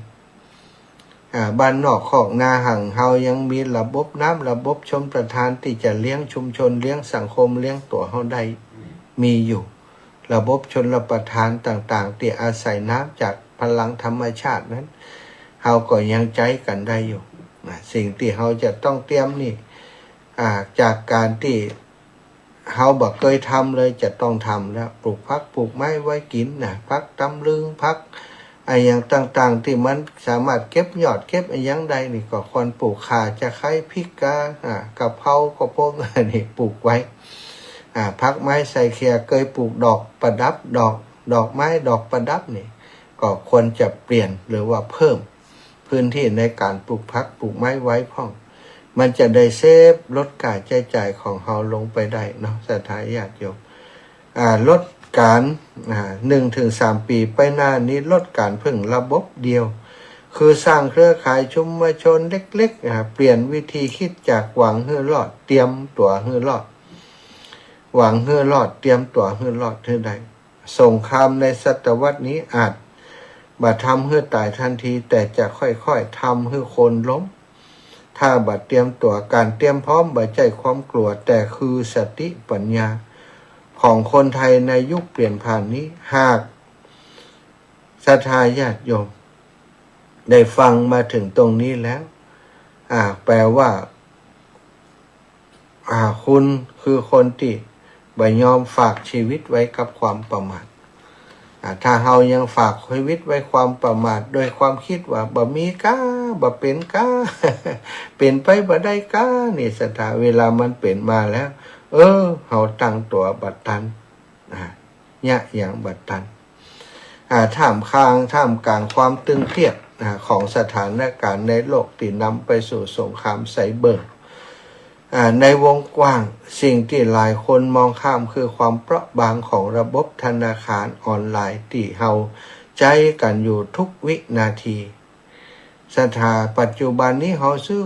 บ้านนอกของนาห่างเฮายังมีระบบน้ำระบบชลประทานที่จะเลี้ยงชุมชนเลี้ยงสังคมเลี้ยงตัวเฮาได้มีอยู่ระบบชลประทานต่างๆที่อาศัยน้ำจากพลังธรรมชาตินั้นเฮาก็ยังใจกันได้อยู่สิ่งที่เฮาจะต้องเตรียมนี่จากการที่เฮาบ่เคยทำเลยจะต้องทำแล้วปลูกผักปลูกไม้ไว้กินผักตำลึงผักอย่างต่างๆที่มันสามารถเก็บยอดเก็บอย่างใดนี่ก็ควรปลูกข่าจะไคร้พริกกากะเพรากระโปงนี่ปลูกไว้ผักไม้ใส่เคียเคยปลูกดอกประดับดอกไม้ดอกประดับนี่ก็ควรจะเปลี่ยนหรือว่าเพิ่มพื้นที่ในการปลูกผักปลูกไม้ไว้พ่องมันจะได้เซฟลดการใช้จ่ายของเฮาลงไปได้เนาะสถาญาติโยมลดการ1 ถึง 3 ปีไปหน้านี้ลดการพึ่งระบบเดียวคือสร้างเครือข่ายชุมชนเล็กๆเปลี่ยนวิธีคิดจากหวังให้รอดเตรียมตัวให้รอดหวังให้รอดเตรียมตัวให้รอดเท่าใดสงครามในศตวรรษนี้อาจ บัดทำให้ตายทันทีแต่จะค่อยๆทำให้คนล้มถ้าบัดเตรียมตัวการเตรียมพร้อมบัดใจความกลัวแต่คือสติปัญญาของคนไทยในยุคเปลี่ยนผ่านนี้หากศรัทธาญาติโยมได้ฟังมาถึงตรงนี้แล้วแปลว่าคุณคือคนที่บ่ยอมฝากชีวิตไว้กับความประมาทถ้าเฮายังฝากชีวิตไว้ความประมาทโดยความคิดว่าบ่มีก้าบ่เป็นก้า เป็นไปบ่ได้ก้านี่ศรัทธาเวลามันเป็นมาแล้วเฮาตั้งตัวบัดทันเนี่ยอย่างบัดทันท่ามกลางความตึงเครียดของสถานการณ์ในโลกที่นำไปสู่สงครามไซเบอร์ในวงกว้างสิ่งที่หลายคนมองข้ามคือความเปราะบางของระบบธนาคารออนไลน์ที่เฮาใจกันอยู่ทุกวินาทีสถาปัจจุบันนี้เฮาซื้อ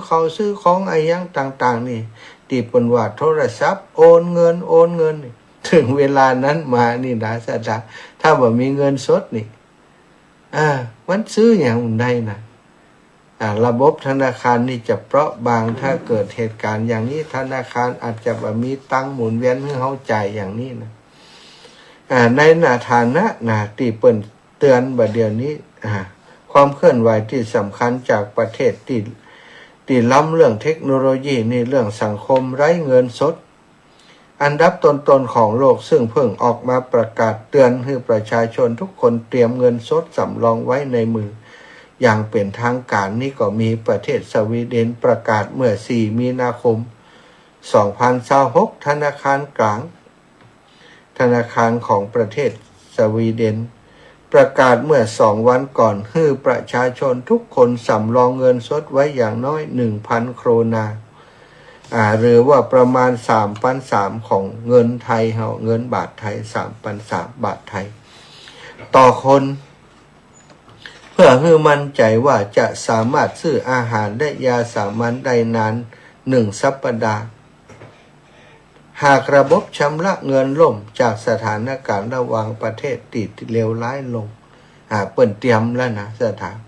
ของอะไรอย่างต่างๆนี่ที่เป็นว่าโทรศัพท์โอนเงินถึงเวลานั้นมานี่นะสถาถ้าบ่มีเงินสดนี่มันซื้ออย่างใดนะระบบธนาคารนี่จะเปราะบางถ้าเกิดเหตุการณ์อย่างนี้ธนาคารอาจจะบ่มีตังหมุนเวียนให้เฮาจ่ายอย่างนี้นะในฐานะที่เปิ้นเตือนบัดเดี๋ยวนี้ความเคลื่อนไหวที่สำคัญจากประเทศที่ล้ำเรื่องเทคโนโลยีนี่เรื่องสังคมไร้เงินสดอันดับต้นๆของโลกซึ่งเพิ่งออกมาประกาศเตือนให้ประชาชนทุกคนเตรียมเงินสดสำรองไว้ในมืออย่างเป็นทางการนี่ก็มีประเทศสวีเดนประกาศเมื่อ4มีนาคม2026ธนาคารกลางธนาคารของประเทศสวีเดนประกาศเมื่อ2วันก่อนให้ประชาชนทุกคนสำรองเงินสดไว้อย่างน้อย 1,000 โครนาหรือว่าประมาณ 3,300 ของเงินไทยเงินบาทไทย 3,300 บาทไทยต่อคนเพื่อให้มั่นใจว่าจะสามารถซื้ออาหารและยาสามัญได้นาน1 สัปดาห์หากระบบชำระเงินล่มจากสถานการณ์ระหว่างประเทศติดเลวร้ายลงเปิ่นเตรียมแล้วนะ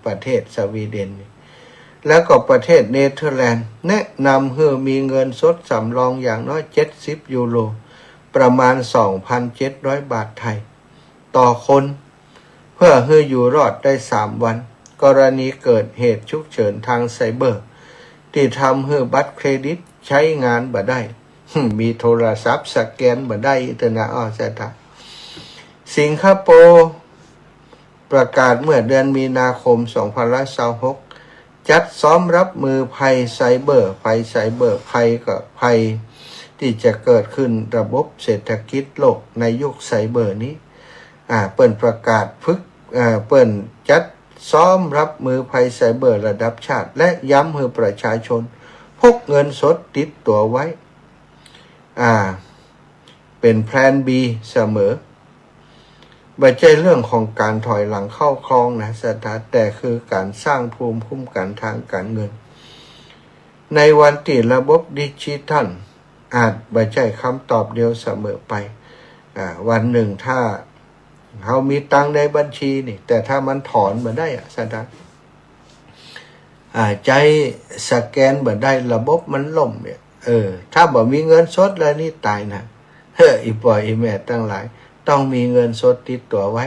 ประเทศสวีเดนแล้วก็ประเทศเนเธอร์แลนด์แนะนำให้มีเงินสดสำรองอย่างน้อย70 ยูโรประมาณ 2,700 บาทไทยต่อคนเพื่อให้อยู่รอดได้3 วันกรณีเกิดเหตุฉุกเฉินทางไซเบอร์ที่ทำให้บัตรเครดิตใช้งานบ่ได้มีโทรศัพท์สแกนบ่ได้อินเทอร์เน็ตสิงคโปร์ประกาศเมื่อเดือนมีนาคม2026จัดซ้อมรับมือภัยไซเบอร์ภัยกับภัยที่จะเกิดขึ้นระบบเศรษฐกิจโลกในยุคไซเบอร์นี้เปิ่นประกาศเปิ่นจัดซ้อมรับมือภัยไซเบอร์ระดับชาติและย้ำให้ประชาชนพกเงินสดติดตัวไว้เป็นแพลน B เสมอไม่ใช่เรื่องของการถอยหลังเข้าคลองนะแต่คือการสร้างภูมิคุ้มกันทางการเงินในวันที่ระบบดิจิทัลอาจไม่ใช่คำตอบเดียวเสมอไปวันหนึ่งถ้าเขามีตังในบัญชีนี่แต่ถ้ามันถอนมาได้ใจสแกนมาได้ระบบมันล่มเนี่ยถ้าบ่มีเงินสดแล้วนี่ตายนะอีปอยอีแม่ตั้งหลายต้องมีเงินสดติดตัวไว้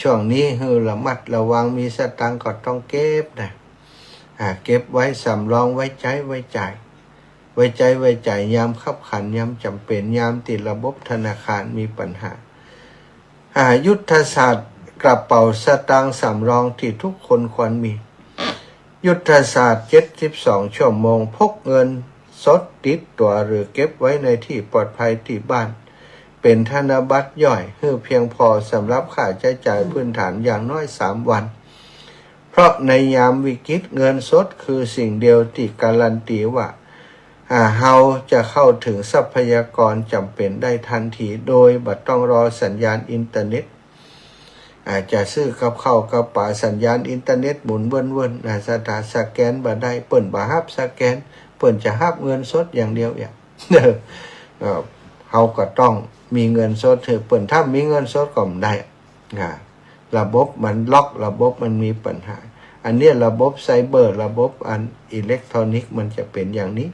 ช่วงนี้ระมัดระวังมีสตังค์ก็ต้องเก็บนะเก็บไว้สำรองไว้ใช้ไว้จ่ายยามขับขันยามจำเป็นยามติดระบบธนาคารมีปัญหายุทธศาสตร์กระเป๋าสตางค์สำรองที่ทุกคนควรมียุทธศาสตร์72 ชั่วโมงพกเงินสดติดตัวหรือเก็บไว้ในที่ปลอดภัยที่บ้านเป็นธนบัตรย่อยเพื่อเพียงพอสำหรับค่าใช้จ่ายพื้นฐานอย่างน้อย3 วันเพราะในยามวิกฤตเงินสดคือสิ่งเดียวที่การันตีว่าเฮาจะเข้าถึงทรัพยากรจำเป็นได้ทันทีโดยบ่ต้องรอสัญญาณอินเทอร์เน็ตอาจจะซื้อกับข้าวกับปลาสัญญาณอินเทอร์เน็ตหมุนวนสแกนบ่ได้เปิ้นบ่รับสแกนเปิ้นจะรับเงินสดอย่างเดียวเฮาก็ต้องมีเงินสดเปิ้นถ้ามีเงินสดก็ได้ ระบบมันล็อกระบบมันมีปัญหาอันนี้ระบบไซเบอร์ระบบอันอิเล็กทรอนิกส์มันจะเป็นอย่างนี้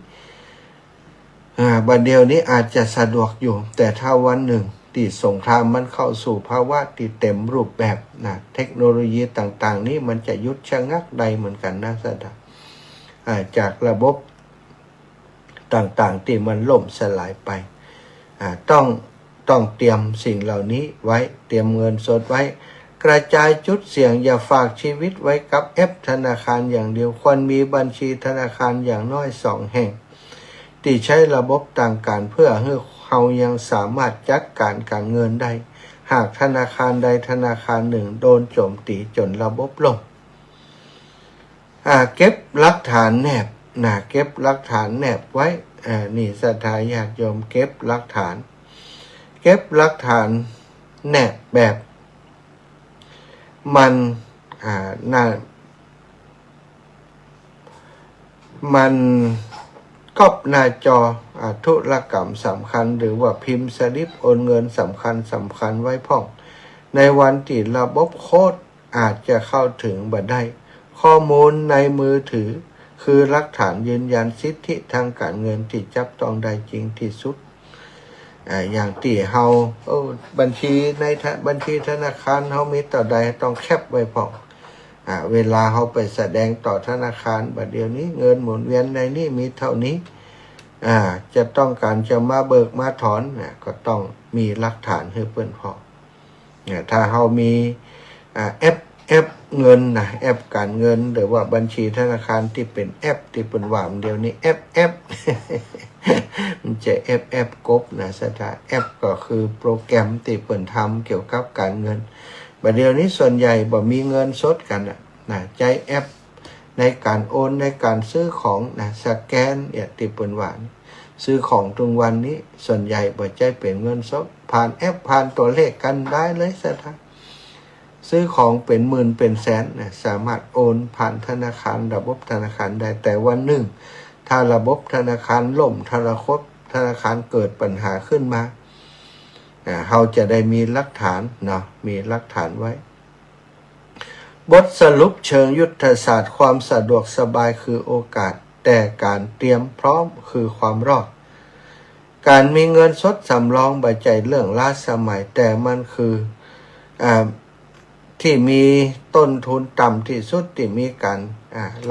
บัดเดียวนี้อาจจะสะดวกอยู่แต่ถ้าวันหนึ่งที่สงครามมันเข้าสู่ภาวะที่เต็มรูปแบบนะเทคโนโลยีต่างๆนี้มันจะยุดชะงักใดเหมือนกันนะสดาจากระบบต่างๆที่มันล่มสลายไปต้องเตรียมสิ่งเหล่านี้ไว้เตรียมเงินสดไว้กระจายจุดเสี่ยงอย่าฝากชีวิตไว้กับแอปธนาคารอย่างเดียวควรมีบัญชีธนาคารอย่างน้อย2 แห่งที่ใช้ระบบต่างการเพื่อให้เรายังสามารถจัดการเงินได้หากธนาคารใดธนาคารหนึ่งโดนโจมตีจนระบบล่มเก็บหลักฐานแนบเก็บหลักฐานแนบไว้นี่ศรัทธาญาติโยมเก็บหลักฐานแนบแบบมันก๊อปหน้าจอธุรกรรมสำคัญหรือว่าพิมพ์สลิปโอนเงินสำคัญไว้พ่องในวันที่ระบบโค้ดอาจจะเข้าถึงบ่ได้ข้อมูลในมือถือคือหลักฐานยืนยันสิทธิทางการเงินที่จับต้องได้จริงที่สุดอย่างที่เฮาบัญชีธนาคารเฮามีต่อใดต้องแคปไว้พอเวลาเฮาไปแสดงต่อธนาคารบัดเดี๋ยวนี้เงินหมุนเวียนในนี้มีเท่านี้จะต้องการจะมาเบิกมาถอนก็ต้องมีหลักฐานให้เพิ่นพอถ้าเฮามีแอปเงินแอปการเงินหรือว่าบัญชีธนาคารที่เป็นแอปที่เป็นว่าเดี๋ยวนี้แอป มันจะแอปกบสถาแอปก็คือโปรแกรมที่เปิดทำเกี่ยวกับการเงินบัดเดี๋ยวนี้ส่วนใหญ่บ่มีเงินสดกันใช้แอปในการโอนในการซื้อของสแกนที่เปิดว่าซื้อของตรงวันนี้ส่วนใหญ่บ่ใช้เป็นเงินสดผ่านแอปผ่านตัวเลขกันได้เลยสถาซื้อของเป็นหมื่นเป็นแสนสามารถโอนผ่านธนาคารระบบธนาคารได้แต่วันหนึ่งถ้าระบบธนาคารล่มธนาคารเกิดปัญหาขึ้นมาเราจะได้มีหลักฐานมีหลักฐานไว้บทสรุปเชิงยุทธศาสตร์ความสะดวกสบายคือโอกาสแต่การเตรียมพร้อมคือความรอดการมีเงินสดสำรองบ่ใจเรื่องล้าสมัยแต่มันคือที่มีต้นทุนต่ำที่สุดที่มีการ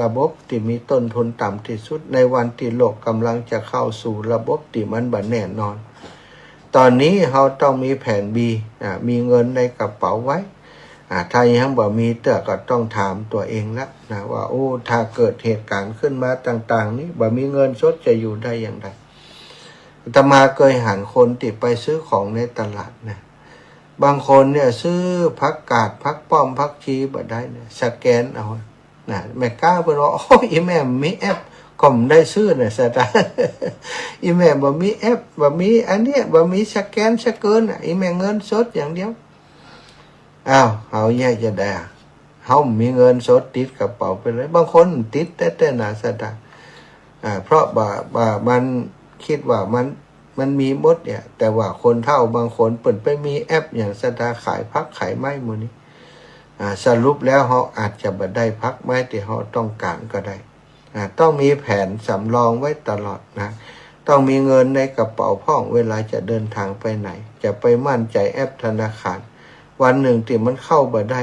ระบบที่มีต้นทุนต่ำที่สุดในวันที่โลกกำลังจะเข้าสู่ระบบที่มันบ่แน่นอนตอนนี้เราต้องมีแผน B มีเงินในกระเป๋าไว้ถ้ายังบ่มีก็ต้องถามตัวเองแล้วว่าถ้าเกิดเหตุการณ์ขึ้นมาต่างๆนี้บ่มีเงินสดจะอยู่ได้อย่างไรอาตมาเคยหันคนที่ไปซื้อของในตลาดบางคนซื้อผักกาดผักป้อมผักชีบ่ได้สแกนเอาแม่ก้าเพิ่นว่าอีแม่มีแอปก็ไม่ได้ซื้อสตาอีแม่บ่มีแอปบ่มีอันเนี้ยบ่มีสแกนสเกินอีแม่เงินสดอย่างเดียวเอาแยกจะได้เฮามีเงินสดติดกระเป๋าไปเลยบางคนติดแต่หน้าสตาเพราะว่ามันคิดว่ามันมีหมดแต่ว่าคนเฒ่าบางคนเปิดไปมีแอปอย่างสตาขายพักขายไม้หมดนี้สรุปแล้วเขาอาจจะบ่ได้พักไม้ที่เขาต้องการก็ได้ต้องมีแผนสำรองไว้ตลอดต้องมีเงินในกระเป๋าพ่องเวลาจะเดินทางไปไหนจะไปมั่นใจแอปธนาคารวันหนึ่งที่มันเข้าบ่ได้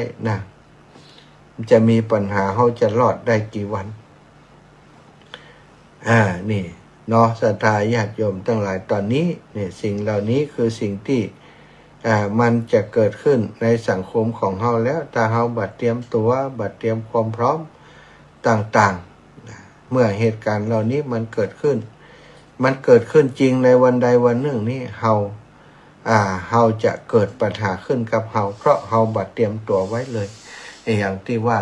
จะมีปัญหาเขาจะรอดได้กี่วันนี่ศรัทธาญาติโยมทั้งหลายตอนนี้สิ่งเหล่านี้คือสิ่งที่มันจะเกิดขึ้นในสังคมของเราแล้วถ้าเราบัดเตรียมตัวบัดเตรียมความพร้อมต่างๆเมื่อเหตุการณ์เหล่านี้มันเกิดขึ้นจริงในวันใดวันหนึ่งนี้เราจะเกิดปัญหาขึ้นกับเราเพราะเราบัดเตรียมตัวไว้เลยอย่างที่ว่า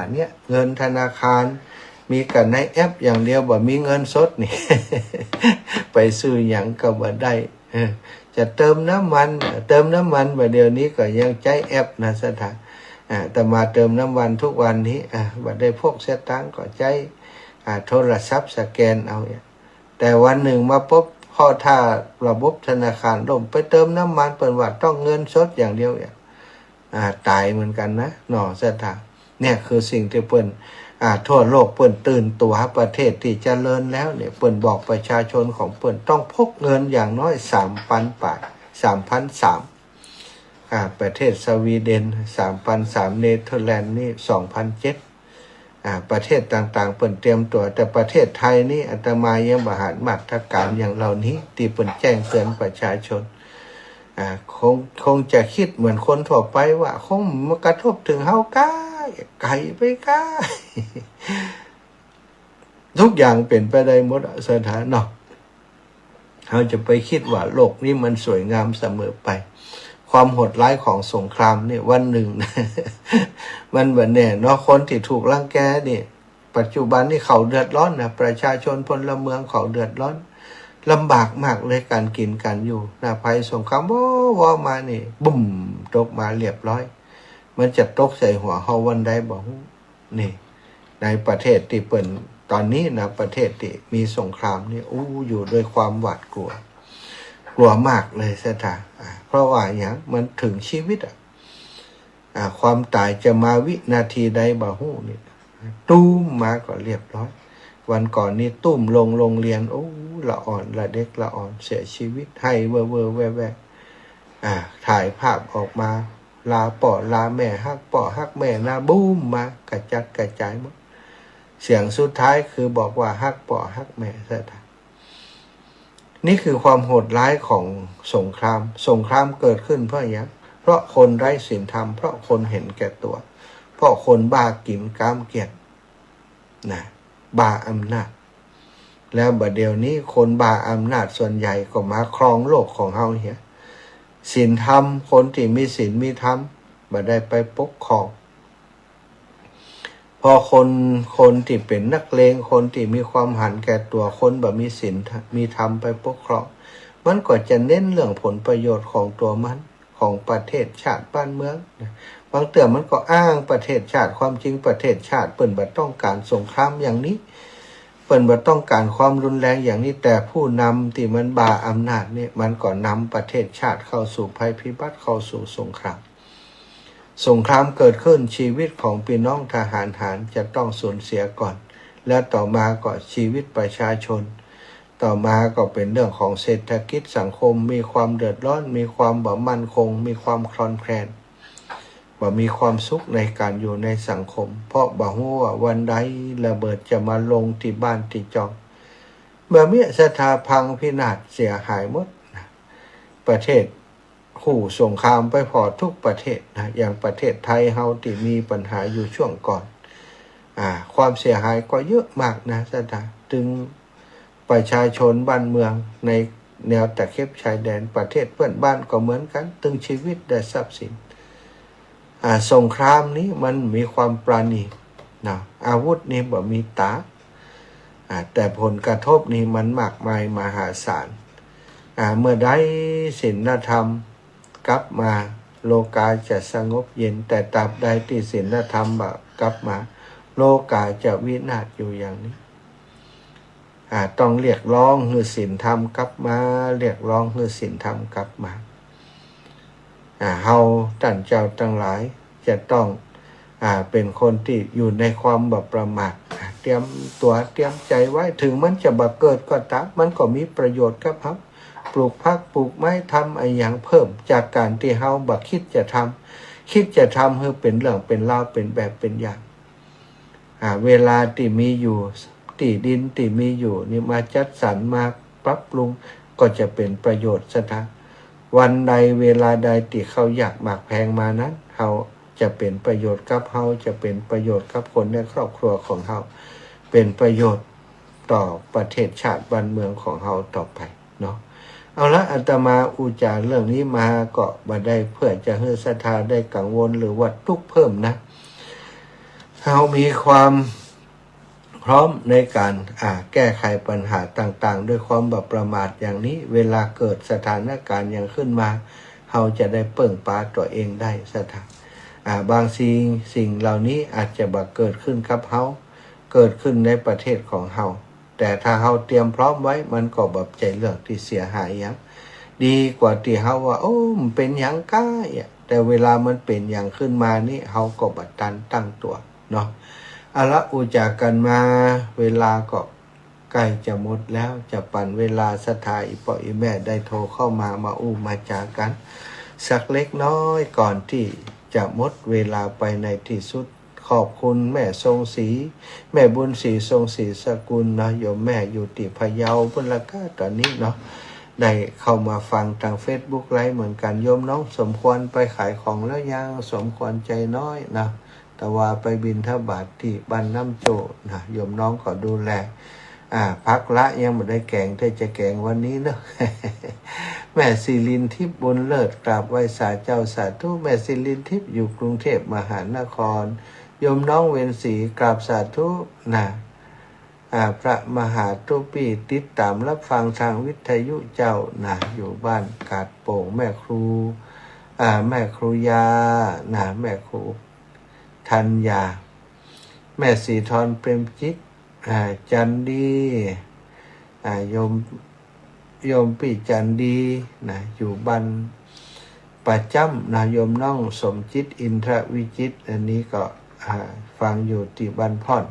เงินธนาคารมีกันในแอปอย่างเดียวบ่มีเงินสดนี่ ไปซื้อหยังก็บ่ได้จะเติมน้ำมันบ่เดี๋ยวนี้ก็ยังใช้แอปสถานแต่มาเติมน้ำมันทุกวันนี้บ่ได้พกเสียตังค์ก็ใช้โทรศัพท์สแกนเอาแต่วันหนึ่งมาปุ๊บพอถ้าระบบธนาคารล่มไปเติมน้ำมันเปิดว่าต้องเงินสดอย่างเดียว ตายเหมือนกันนะหนอสถานเนี่ยคือสิ่งที่เปิ้นทั่วโลกเปิ้นตื่นตัวประเทศที่เจริญแล้วเนี่ยเปิ้นบอกประชาชนของเปิ้นต้องพกเงินอย่างน้อย 3,000 บาท 3,300 ประเทศสวีเดน 3,300 เนเธอร์แลนด์นี่ 2,700 ประเทศต่างๆเปิ้นเตรียมตัวแต่ประเทศไทยนี่อาตมายังบ่หารมาตรการอย่างเหล่านี้ที่เปิ้นแจ้งเตือนประชาชนคงจะคิดเหมือนคนทั่วไปว่าคงมากระทบถึงเฮาก้าไก่ไปก้า ทุกอย่างเป็นไปได้หมดสถานเนาะเราจะไปคิดว่าโลกนี้มันสวยงามเสมอไปความโหดร้ายของสงครามเนี่ยวันหนึ่ง มันแบบแน่เนาะคนที่ถูกรังแกนี่ปัจจุบันนี่เขาเดือดร้อนนะประชาชนพลเมืองเขาเดือดร้อนลำบากมากเลยการกินการอยู่นะภัยสงครามว่ามานี่บุ่มตกมาเรียบร้อยมันจะตกใส่หัวเฮาวันใดบอกนี่ในประเทศที่เปิ่นตอนนี้นะประเทศที่มีสงครามนี่อยู่ด้วยความหวาดกลัวมากเลยสถาเพราะว่าอย่างมันถึงชีวิตความตายจะมาวินาทีใดบ่ฮู้นี่ตุ้มมาก็เรียบร้อยวันก่อนนี้ตุ้มลงโรงเรียนละอ่อนละเด็กละอ่อนเสียชีวิตให้เวอแวถ่ายภาพออกมาลาป่อลาแม่ฮักป่อฮักแม่นาบูมมากระจัดกระจายหมดเสียงสุดท้ายคือบอกว่าฮักป่อฮักแม่ซะท่านนี่คือความโหดร้ายของสงครามเกิดขึ้นเพราะอย่างเพราะคนไร้ศีลธรรมเพราะคนเห็นแก่ตัวเพราะคนบ้ากินกามเกียรตินะบ้าอำนาจแล้วบัดเดี๋ยวนี้คนบ้าอำนาจส่วนใหญ่ก็มาครองโลกของเฮาเหี้ยศีลธรรมคนที่มีศีลมีธรรมบ่ได้ไปปกครองพอคนที่เป็นนักเลงคนที่มีความหันแก่ตัวคนบ่มีศีลมีธรรมไปปกครองมันก็จะเน้นเรื่องผลประโยชน์ของตัวมันของประเทศชาติบ้านเมืองบางเตื่อมันก็อ้างประเทศชาติความจริงประเทศชาติเปิ้นบ่ต้องการสงครามอย่างนี้เปิ้นบ่ต้องการความรุนแรงอย่างนี้แต่ผู้นำที่มันบ้าอำนาจนี่มันก็นำประเทศชาติเข้าสู่ภัยพิบัติเข้าสู่สงครามเกิดขึ้นชีวิตของพี่น้องทหารจะต้องสูญเสียก่อนและต่อมาก็ชีวิตประชาชนต่อมาก็เป็นเรื่องของเศรษฐกิจสังคมมีความเดือดร้อนมีความบ่มั่นคงมีความคลอนแคลนบ่มีความสุขในการอยู่ในสังคมเพราะบ่ฮู้ว่าวันใดระเบิดจะมาลงที่บ้านที่จองเมื่อมีสถาพังพินาศเสียหายหมดประเทศคู่สงครามไปพอทุกประเทศนะอย่างประเทศไทยเฮาที่มีปัญหาอยู่ช่วงก่อนความเสียหายก็เยอะมากนะสถาถึงประชาชนบ้านเมืองในแนวตะเข็บชายแดนประเทศเพื่อนบ้านก็เหมือนกันตึงชีวิตและทรัพย์สินสงครามนี้มันมีความปราณีนะอาวุธนี้บ่มีตาแต่ผลกระทบนี้มันมากมายมหาศาลเมื่อใดศีลธรรมกลับมาโลกาจะสงบเย็นแต่ตราบใดที่ศีลธรรมกลับมาโลกาจะวินาศอยู่อย่างนี้ต้องเรียกร้องให้ศีลธรรมกลับมาเรียกร้องให้ศีลธรรมกลับมาเฮาท่านเจ้าทั้งหลายจะต้องเป็นคนที่อยู่ในความบ่ประมาทเตรียมตัวเตรียมใจไว้ถึงมันจะบ่เกิดก็ตามมันก็มีประโยชน์ครับปลูกผักปลูกไม้ทำอะไรอย่างเพิ่มจากการที่เฮาบ่คิดจะทำให้เป็นเรื่องเป็นราวเป็นแบบเป็นอย่างเวลาที่มีอยู่ที่ดินที่มีอยู่นี่มาจัดสรรมาปรับปรุงก็จะเป็นประโยชน์ซะนะวันใดเวลาใดที่เขาอยากหมากแพงมานั้นเฮาจะเป็นประโยชน์กับเฮาจะเป็นประโยชน์กับคนในครอบครัวของเฮาเป็นประโยชน์ต่อประเทศชาติบ้านเมืองของเฮาต่อไปเนาะเอาละอาตมาอุจาร์เรื่องนี้มาก็บ่ได้เพื่อจะให้ศรัทธาได้กังวลหรือว่าทุกข์เพิ่มนะเฮามีความพร้อมในการแก้ไขปัญหาต่างๆด้วยความบ่ประมาทอย่างนี้เวลาเกิดสถานการณ์อย่างขึ้นมาเฮาจะได้เปิ่งปาตัวเองได้สถานบางสิ่งเหล่านี้อาจจะบ่เกิดขึ้นกับเฮาเกิดขึ้นในประเทศของเฮาแต่ถ้าเฮาเตรียมพร้อมไว้มันก็แบบใจเรื่องที่เสียหายอย่างดีกว่าที่เฮาว่ามันเป็นหยังก้า แต่เวลามันเป็นอย่างขึ้นมานี่เขาก็บัดตันตั้งตัวเนาะเอาละอุจากกันมาเวลาก็ใกล้จะหมดแล้วจะปั่นเวลาสถาอีปออีแม่ได้โทรเข้ามาอู้มาจากัน สักเล็กน้อยก่อนที่จะหมดเวลาไปในที่สุดขอบคุณแม่ทรงศรีแม่บุญศรีทรงศรีสกุลนะโยมแม่อยู่ติพะเยาพุนละก้าตอนนี้เนาะได้เข้ามาฟังทาง Facebook ไลฟ์เหมือนกันโยมน้องสมควรไปขายของแล้วยังสมควรใจน้อยนะแต่ว่าไปบิณฑบาตที่บ้านน้ำโจนะโยมน้องก็ดูแลพักละยังไม่ได้แกงถ้าจะแกงวันนี้เนาะ แม่ศิรินทิพย์บุญเลิศกราบไหว้สาเจ้าสาธุแม่ศิรินทิพย์อยู่กรุงเทพมหานครโยมน้องเวนศรีกราบสาธุนะพระมหาตุปีติดตามรับฟังทางวิทยุเจ้านะอยู่บ้านกาดโป่งแม่ครูแม่ครูยานะแม่ครูธัญญาแม่สีทรเปรมจิตจันดีโยมพี่จันดีนะอยู่บ้านประจำนะโยมน้องสมจิตอินทรวิจิตอันนี้ก็ฟังอยู่ที่บ้านพ่อน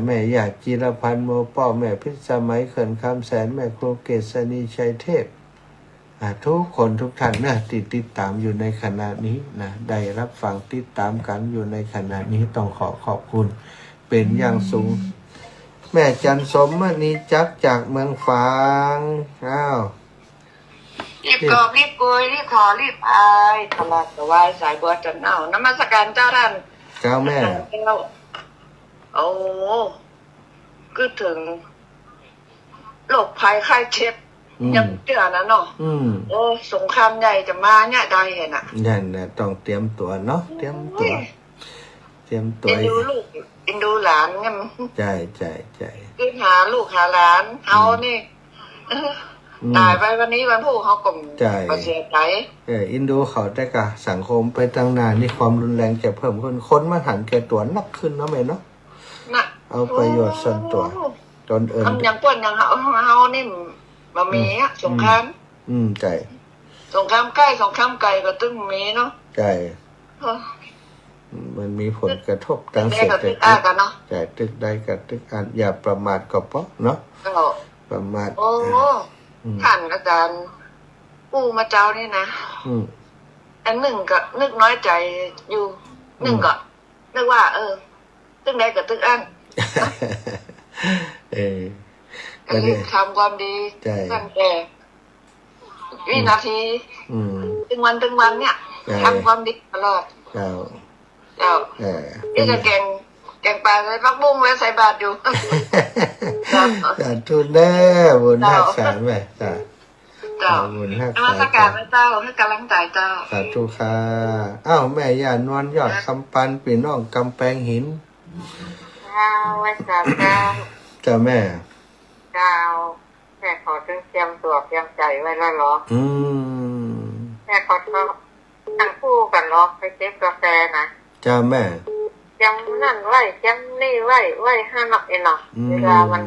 แม่ยาจิรพันธ์โมป้อแม่พิสมัยเขินคำแสนแม่ครูเกษณีชัยเทพทุกคนทุกท่านนะติดตามอยู่ในขณะนี้นะได้รับฟังติดตามกันอยู่ในขณะนี้ต้องขอบคุณเป็นอย่างสูงแม่จันสมณีจักจากเมืองฝางรีบกอบรีบกุยรีบขอรีบอายตลอดวายสายบัวจันเน่านมัสการเจ้าท่านเจ้าแม่โอ้ก็ถึงโรคภัยไข้เจ็บยังเตือนนะเนาะโอ้สงครามใหญ่จะมาเนี่ยได้เห็นนั่นนะต้องเตรียมตัวเนาะเตรียมตัวอินดูลูกอินดูหลานงั้นใจคือหาลูกหาหลานเอานี่ตายไปวันนี้วันผู้เขากลมก็เสียใจอินดูเขาได้กะสังคมไปตั้งนานนี่ความรุนแรงจะเพิ่มขึ้นคนมาหันแก่ตัวนักขึ้นเนาะแม่เนาะเอาประโยชน์ส่วนตัวจนทำอย่างก้นอย่างเขานี่มามีสงครามใจสงครามใกล้สงครามไกลก็ตึ้งมีเนาะใจมันมีผลกระทบทางเศรษฐกิจใจตึกใดกับตึกอันอย่าประมาทก็เพราะเนาะประมาทโอ้ท่านอาจารย์ปู่มาเจ้านี่นะอันหนึ่งก็นึกน้อยใจอยู่หนึ่งก็นึกว่าตึกใดกับตึกอันก็รีบทำความดีตั้งแต่วินาทีถึงวันเนี่ยทำความดีตลอดเจ้าที่จะแกงปลาใส่ผักบุ้งไว้ใส่บาตรอยู่สาธุแน่บุญรักษาแม่จ้าบุญรักษามาสักการะเจ้าให้กำลังใจเจ้าสาธุค่ะแม่ย่านวลยอดคำปันปีน้องกำแพงหินไว้สาธุจ้าแม่ขอเตรียมตัวเตรียมใจไว้แล้วหรอแม่ขอทั้งคู่กันหรอไปเก็บกาแฟนะจ้าแม่จำนั่นไว้จำนี่ไว้ห้านักเองเนาะเวลามัน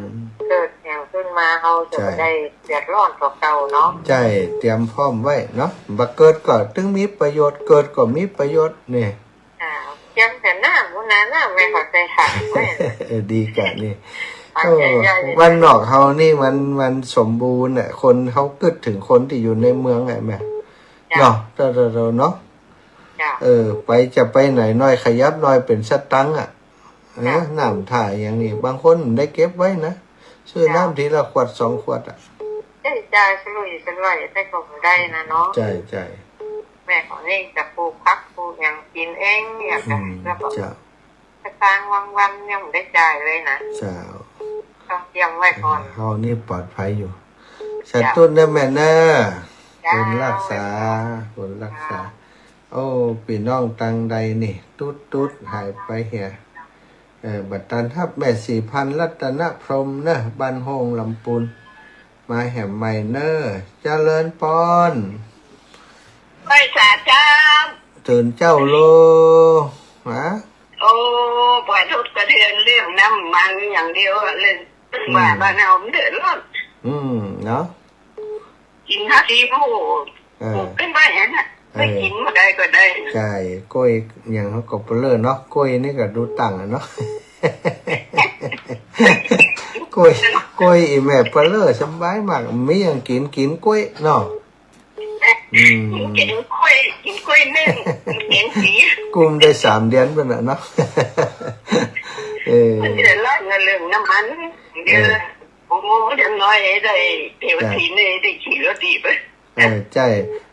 เกิดแห่งขึ้นมาเขาจะไม่ได้เดือดร้อนต่อเก่าเนาะใช่เตรียมพร้อมไว้เนาะบักเกิดก็ถึงมีประโยชน์เกิดก็มีประโยชน์เนี่ยจำแต่หน้ามุนาหน้าไม่ขอใจขาดไว้ดีกันนี่วันนอกเขานี่มันสมบูรณ์เนี่ยคนเขาเกิดถึงคนที่อยู่ในเมืองไงแม่เนาะเราเนาะไปจะไปไหนน้อยขยับน้อยเป็นสตังค์น้ำถ่ายอย่างนี้บางคนได้เก็บไว้นะซื้อน้ำทีละขวด2 ขวดใจสลุยเป็นไรได้ก็ได้นะเนาะใจแม่ของนี่จะปลูกพักปลูกอย่างกินเองเนี่ยแล้วก็ทางวันยังไม่ได้จ่ายเลยนะต้องเตรียมไว้ก่อนเขานี่ปลอดภัยอยู่ฉันตุ้นนะแม่นะคนรักษาโอ้พี่น้องตังใดนี่ตุ๊ดหายไปเหียบัดตันทับแม่4,000รัตนพรหมนะบ้านโฮงลำปูนมาแหมใหม่เนอเจริญปอนไปสาจ้าตื่นเจ้าโลโอ้ปล่อยทุกกระเทือนเรื่องน้ำมันอย่างเดียวเลยว่าบ้านเราเดือดร้อนเนาะกินท่าทีผู้เป็นไปอย่างนั้น ไม่กินมาได้ก็ได้ ใช่กล้วยอย่างเขาก็เปลือเนาะกล้วยนี่ก็ดูตังอะเนาะ กล้วยอีแม่เปลือสบายมากไม่ยังกินกล้วยเนาะกินกล้วยนึ่งกินสี กุมได้3 เดือนเป็นอะเนาะ มันจะไล่เงินเรื่องน้ำมันเดี๋ยวโอ้โหเดี๋ยวน้อยได้เดี๋ยวทีนี้ได้ขี่รถดีไป ใช่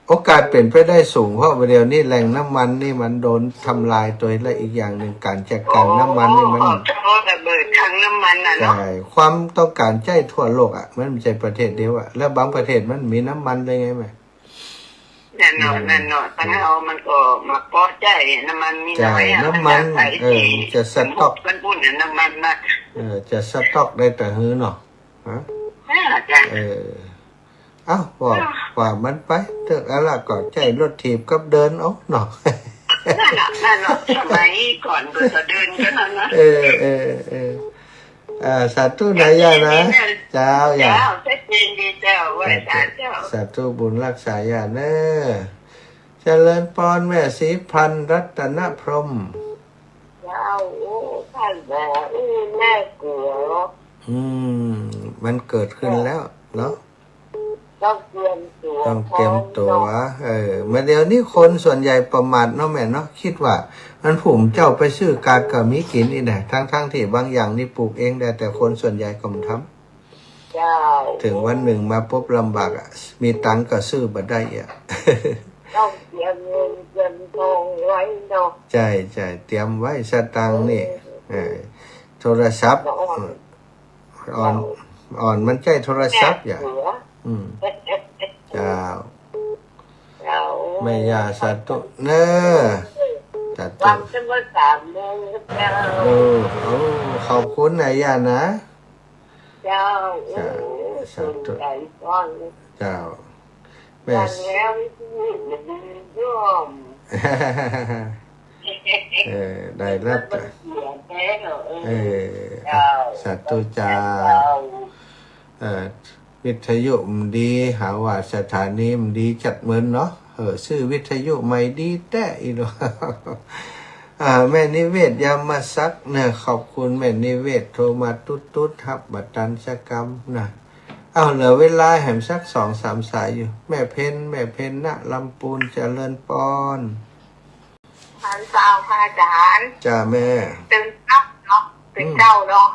โอกาสเป็นไปได้สูงเพราะเดี๋ยวนี้แหล่งน้ำมันนี่มันโดนทำลายตัวและอีกอย่างหนึ่งการจัดการน้ำมันนี่มัน เฉพาะระเบิดทางน้ำมันน่ะเนาะ ใช่ความต้องการใช้ทั่วโลกอ่ะมันไม่ใช่ประเทศเดียวอ่ะแล้วบางประเทศมันมีน้ำมันได้ไงไหม แน่นอนปัญหามันก็มาป้อใจน้ำมันมีน้อย น้ำมันจะสต็อก มันพูดน้ำมันมา จะสต็อกได้แต่ฮื้อเนาะฮะเอ้าว่ามันไปเถอะอะไรก็ใจรถถีบกับเดินเอาเนาะ นั่นสมัยก่อนเปิดเดินกันนะสาธุนายานะเจ้าอย่า เซ็ตเย็นดีเจ้าไหว้เจ้า สาธุบุญรักษาอย่าเนอเจริญพรแม่ศรีพันธ์รัตนพรหม เจ้าท่านแม่แม่กลัว มันเกิดขึ้นแล้วเนาะ ต้องเตรียมตัว เมื่อเดี๋ยวนี้คนส่วนใหญ่ประมาทเนาะแม่เนาะคิดว่ามันผมเจ้าไปซื้อการกับมีกินอีกแหละทั้งที่บางอย่างนี่ปลูกเองแต่คนส่วนใหญ่ก็ไม่ทำถึงวันหนึ่งมาพบลำบากอ่ะมีตังก็ซื้อมาได้อ่ะ ต้องเตรียมเงินเตรียมทองไว้เนาะใช่เตรียมไว้สตังค์นี่โทรศัพท์อ่อนมันใช่โทรศัพท์อย่าเจ้าแม่ยาสาธุเนอสาธุวันจะมา3 โมงแล้วขอบคุณนายยานะเจ้าสาธุเจ้าแม่แล้วร่วมได้รับสาธุจ้าวิทยุมันดีหาว่าสถานีมันดีจัดเหมือนเนาะชื่อวิทยุไม่ดีแต่อีกเนาะแม่นิเวศยามาซักเนี่ยขอบคุณแม่นิเวศโทรมาตุ๊ดครับบัตรดันชกรรมนะเหลือเวลาแหมสัก2-3 สายอยู่แม่เพนณลำปูนเจริญปอนท่านเจ้าพระอาจารย์จ้าแม่ตื่นเจ้าเนาะ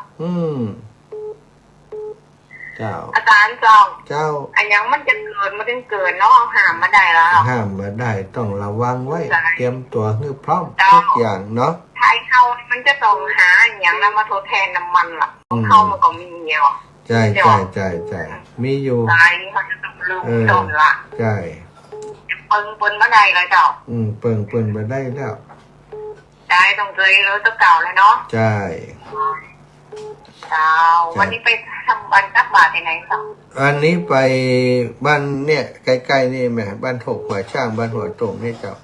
เจ้าอาจารย์เจ้าอันยังมันจะเกิดมันถึงเกิดเนาะห้ามมาได้แล้วห้ามมาได้ต้องระวังไว้เตรียมตัวให้พร้อมทุกอย่างเนาะท้ายเข้ามันจะต้องหาอย่างนั้นมาทดแทนน้ำมันล่ะเข้ามันก็มีเนาะใช่มีอยู่ใช่มันจะต้องลืมโดนละใช่เปิงมาได้แล้วเจ้าเปิงมาได้แล้วใช่ต้องเคยแล้วตัวเก่าเลยเนาะใช่วันนี้ไปทำบันตักบาตรที่ไหนครับวันนี้ไปบ้านเนี่ยใกล้ๆนี่แม่บ้านถกหัวช่างบ้านหัวโต่งนี่เจ้า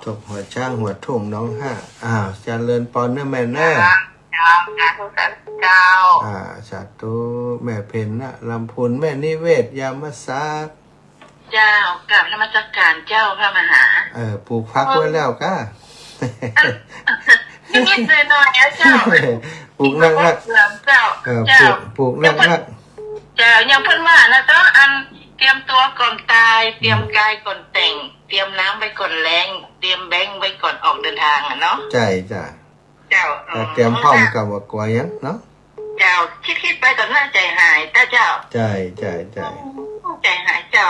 ถกหัวช่างหัวทุ่งน้อง5เจริญปอนเนื้อแม่เน้อสาธุแม่เพนนะลำพูนแม่นิเวศยามาซักเจ้ากราบนมัสการเจ้าพระมหาปลูกพักไว้แล้วก้านิดๆหน่อยๆเจ้าปลูกนักเจ้าปลูกนักเจ้ายังเพิ่งว่านะเจ้าอันเตรียมตัวก่อนตายเตรียมกายก่อนแต่งเตรียมน้ำไว้ก่อนแรงเตรียมแบงค์ไว้ก่อนออกเดินทางเนาะใช่จ้ะเจ้าเตรียมพร้อมกับว่ากลัวยังเนาะเจ้าคิดไปตอนหน้าใจหายเจ้าใจหายเจ้า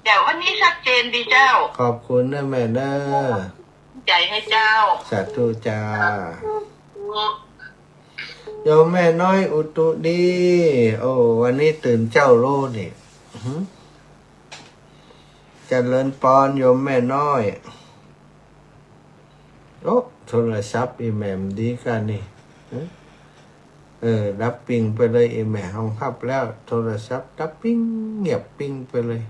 เดี๋ยววันนี้ชัดเจนดีเจ้าขอบคุณนะแม่เนอใจให้เจ้าสาธุจ้าโยมแม่น้อยอุตุดีวันนี้ตื่นเจ้าโลนี่เจริญปอนโยมแม่น้อยโทรศัพท์อีแม่มดีกันนี่รับปิงไปเลยอีแม่ห้องพับแล้วโทรศัพท์รับปิงเงียบปิงไปเลย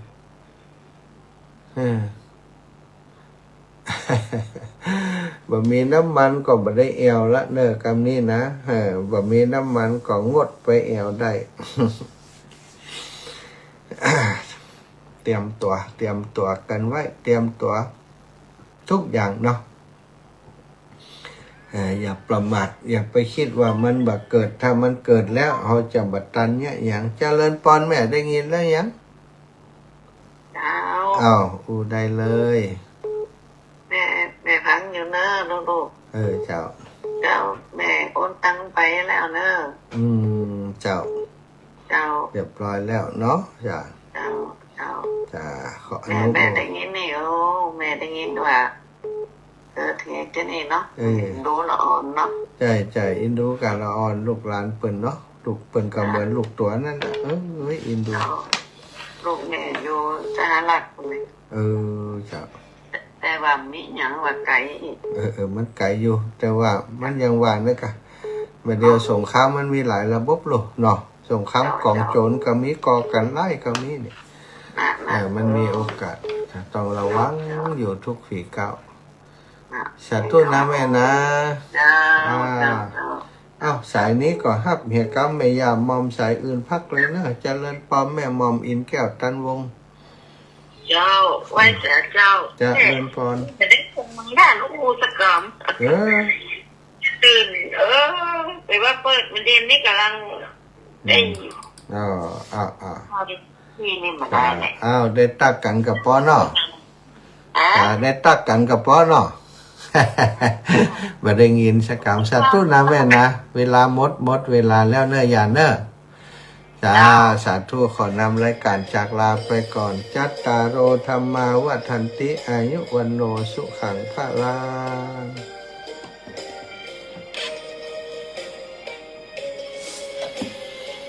บ่มีน้ำมันก็บ่ได้แอวละเนอกำนี้นะบ่มีน้ำมันก็งดไปแอวได้ เตรียมตัวกันไว้เตรียมตัวทุกอย่างเนาะอย่าประมาทอย่าไปคิดว่ามันบักเกิดถ้ามันเกิดแล้วเขาจะบัดตันเนี่ยอย่างเจริญปอนแม่ได้ยินแล้วยัง เจ้า อ้าวอูได้เลย แม่พังอยู่เนอะลูก เจ้า เจ้าแม่โอนตังไปแล้วเนอะ เจ้า เจ้า เรียบร้อยแล้วเนาะจ้า เจ้าขออ แม่ นุโม แม่ได้ยินนี่โอ้แม่ได้ยินว่าเกิดเหตุนี่เนาะดูละอ่อนเนาะ ใจอินดูการละอ่อนลูกหลานเปิ่นเนาะลูกเปิ่นก็เหมือนลูกตัวนั่นแหละอินดู เจ้าลูกแม่อยู่สหรัฐเลย เจ้า แต่ว่ามีหยังว่าไกลอีก มันไกลอยู่ แต่ว่ามันยังว่างด้วยกันเมื่อเดียวสงครามมันมีหลายระบบลูกเนาะสงครามกองโจรก็มีก่อกันไล่ก็มีเนี่ยมันมีโอกาสต้องระวังอยู่ทุกฝีก้าวสาธุนะแม่นะ เจ้า สายนี้ก็ฮับเหียกรรมไม่ยามมอมสายอื่นพักเลยนะเจริญปอมแม่มอมอินแก้วตันวง เจ้าไหว้เสียเจ้า จะเริญพร จะได้คงมังด้านลูกมูสกรรม ตื่นแต่ว่าเปิดมันเรียนนี่กำลังได้ ที่นี่มาได้เลย ได้ตักกันกับปอเนาะได้ตักกันกับปอเนาะบ่ได้ยินสักคำสาธุนะแม่นะเวลาหมดเวลาแล้วเนอะอย่าเนอะจ้าสาธุขอนำรายการจากลาไปก่อนจัตตารโอธรรมาวัฏันติอายุวันโนสุขังพระลา